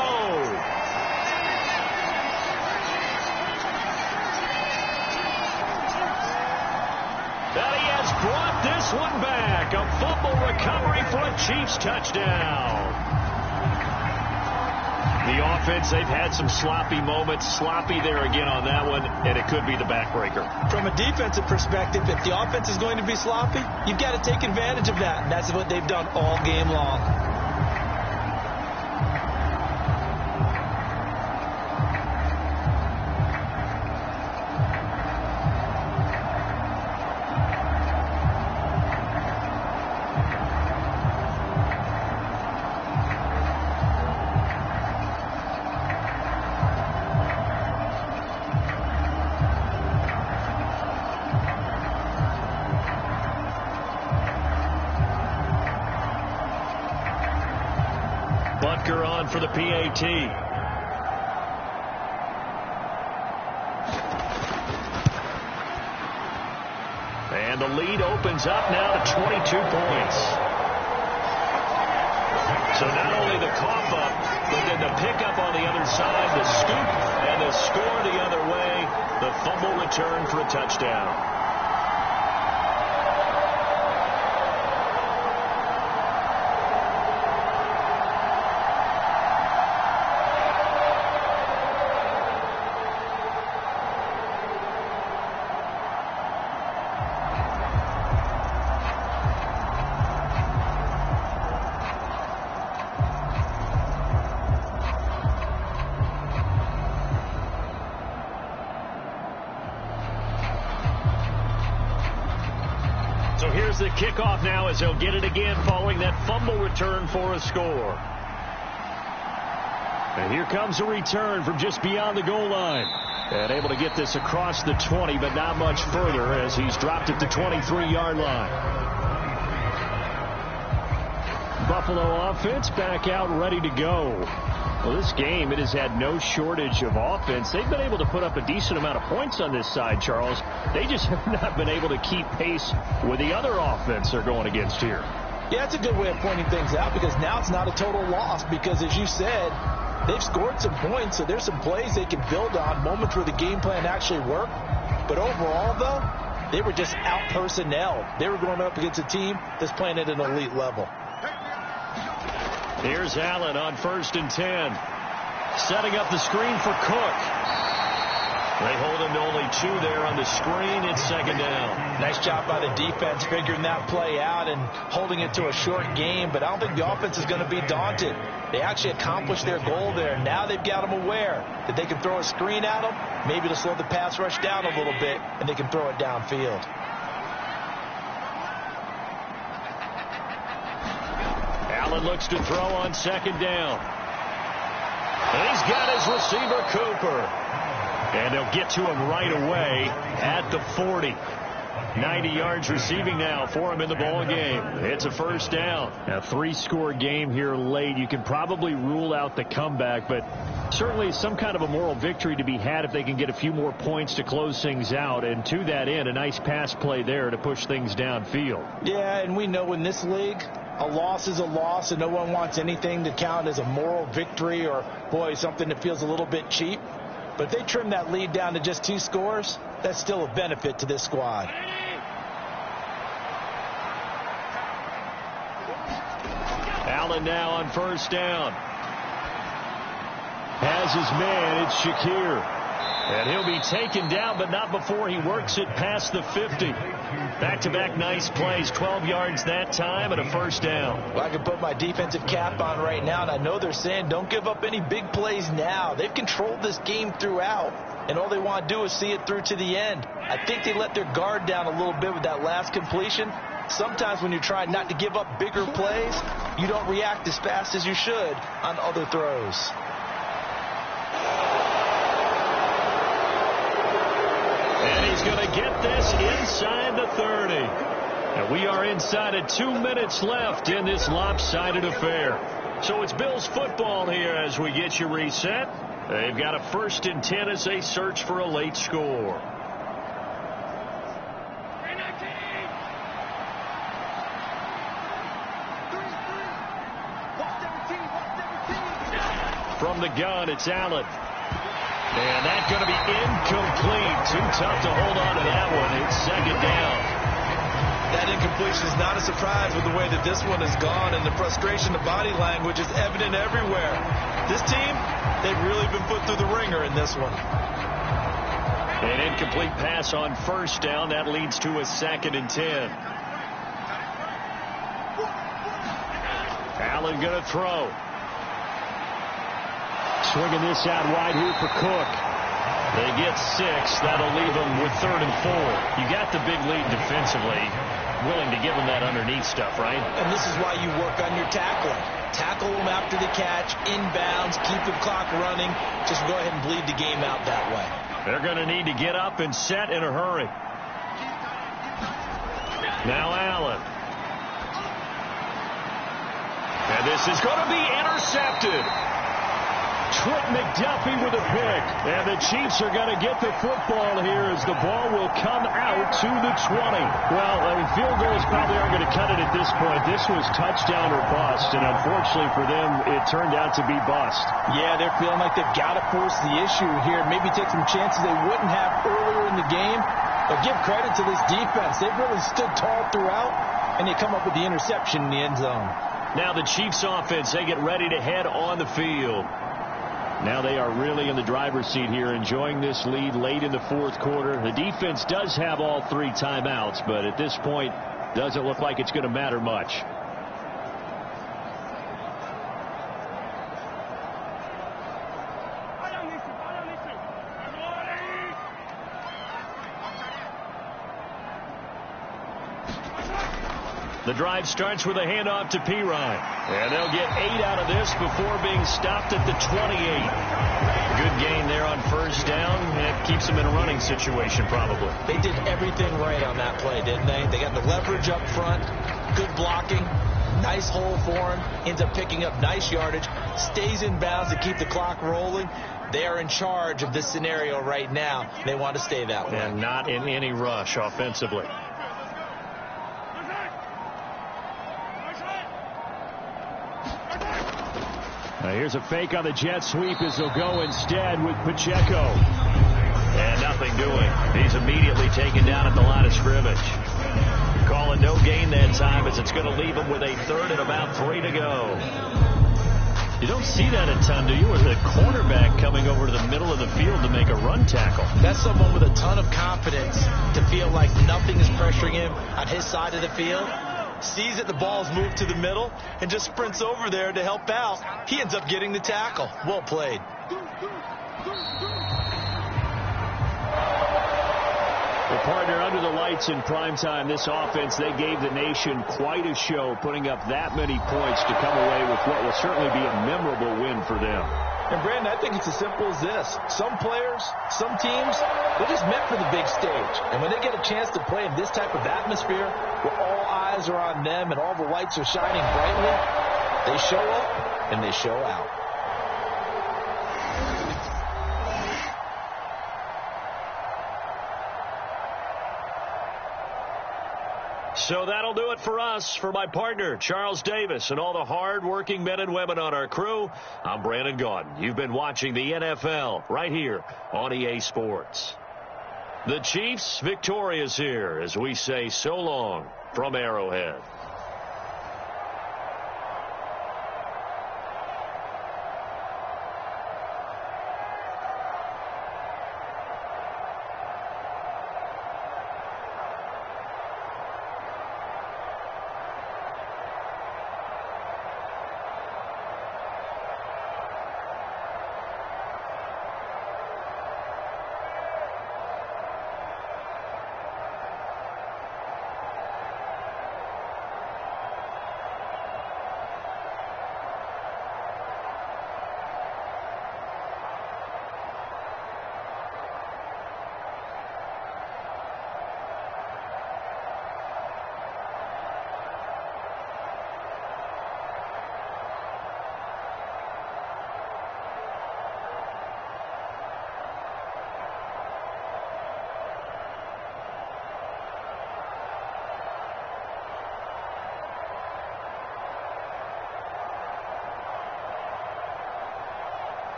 That he has brought this one back. A fumble recovery for a Chiefs touchdown. The offense, they've had some sloppy moments. Sloppy there again on that one, and it could be the backbreaker. From a defensive perspective, if the offense is going to be sloppy, you've got to take advantage of that. And that's what they've done all game long. On for the PAT. And the lead opens up now to 22 points. So not only the cough up, but then the pickup on the other side, the scoop, and the score the other way, the fumble return for a touchdown. Here's the kickoff now as they'll get it again following that fumble return for a score. And here comes a return from just beyond the goal line. And able to get this across the 20, but not much further as he's dropped it to 23-yard line. Buffalo offense back out ready to go. Well, this game, it has had no shortage of offense. They've been able to put up a decent amount of points on this side, Charles. They just have not been able to keep pace with the other offense they're going against here. Yeah, it's a good way of pointing things out because now it's not a total loss because, as you said, they've scored some points, so there's some plays they can build on, moments where the game plan actually worked. But overall, though, they were just out-personnel. They were going up against a team that's playing at an elite level. Here's Allen on 1st and 10. Setting up the screen for Cook. They hold him to only 2 there on the screen. It's 2nd down. Nice job by the defense figuring that play out and holding it to a short game. But I don't think the offense is going to be daunted. They actually accomplished their goal there. Now they've got them aware that they can throw a screen at them, maybe to slow the pass rush down a little bit, and they can throw it downfield. Allen looks to throw on 2nd down. And he's got his receiver, Cooper. And they'll get to him right away at the 40. 90 yards receiving now for him in the ball game. It's a 1st down. A 3-score game here late. You can probably rule out the comeback, but certainly some kind of a moral victory to be had if they can get a few more points to close things out. And to that end, a nice pass play there to push things downfield. Yeah, and we know in this league, a loss is a loss, and no one wants anything to count as a moral victory or, boy, something that feels a little bit cheap. But if they trim that lead down to just 2 scores, that's still a benefit to this squad. Allen now on 1st down. Has his man. It's Shakir. And he'll be taken down, but not before he works it past the 50. Back-to-back nice plays, 12 yards that time and a first down. Well, I can put my defensive cap on right now, and I know they're saying don't give up any big plays now. They've controlled this game throughout, and all they want to do is see it through to the end. I think they let their guard down a little bit with that last completion. Sometimes when you're trying not to give up bigger plays, you don't react as fast as you should on other throws. And he's going to get this inside the 30. And we are inside of 2 minutes left in this lopsided affair. So it's Bills football here as we get you reset. They've got a 1st and 10 as they search for a late score. From the gun, it's Allen. And that's going to be incomplete. Too tough to hold on to that one. It's 2nd down. That incompletion is not a surprise with the way that this one has gone, and the frustration, the body language is evident everywhere. This team, they've really been put through the ringer in this one. An incomplete pass on 1st down. That leads to a 2nd and 10. Allen going to throw. Swinging this out wide here for Cook. They get 6. That'll leave them with 3rd and 4. You got the big lead defensively. Willing to give them that underneath stuff, right? And this is why you work on your tackling. Tackle them after the catch, inbounds, keep the clock running. Just go ahead and bleed the game out that way. They're going to need to get up and set in a hurry. Now Allen. And this is going to be intercepted. Trent McDuffie with a pick. And the Chiefs are going to get the football here as the ball will come out to the 20. Well, I mean, field goals probably aren't going to cut it at this point. This was touchdown or bust, and unfortunately for them, it turned out to be bust. Yeah, they're feeling like they've got to force the issue here. Maybe take some chances they wouldn't have earlier in the game. But give credit to this defense. They've really stood tall throughout, and they come up with the interception in the end zone. Now the Chiefs offense, they get ready to head on the field. Now they are really in the driver's seat here, enjoying this lead late in the 4th quarter. The defense does have all 3 timeouts, but at this point, doesn't look like it's going to matter much. The drive starts with a handoff to Pirine. And they'll get 8 out of this before being stopped at the 28. Good gain there on 1st down. And it keeps them in a running situation probably. They did everything right on that play, didn't they? They got the leverage up front, good blocking, nice hole for him, ends up picking up nice yardage, stays in bounds to keep the clock rolling. They are in charge of this scenario right now. They want to stay that way. And not in any rush offensively. Here's a fake on the jet sweep as they'll go instead with Pacheco. And nothing doing. He's immediately taken down at the line of scrimmage. Calling no gain that time as it's going to leave him with a 3rd and about 3 to go. You don't see that a ton, do you? With a cornerback coming over to the middle of the field to make a run tackle. That's someone with a ton of confidence to feel like nothing is pressuring him on his side of the field. Sees that the ball's moved to the middle and just sprints over there to help out. He ends up getting the tackle. Well played. Well, partner, under the lights in primetime, this offense, they gave the nation quite a show, putting up that many points to come away with what will certainly be a memorable win for them. And, Brandon, I think it's as simple as this. Some players, some teams, they're just meant for the big stage. And when they get a chance to play in this type of atmosphere where all eyes are on them and all the lights are shining brightly, they show up and they show out. So that'll do it for us. For my partner, Charles Davis, and all the hard-working men and women on our crew, I'm Brandon Gaudin. You've been watching the NFL right here on EA Sports. The Chiefs victorious here as we say so long from Arrowhead.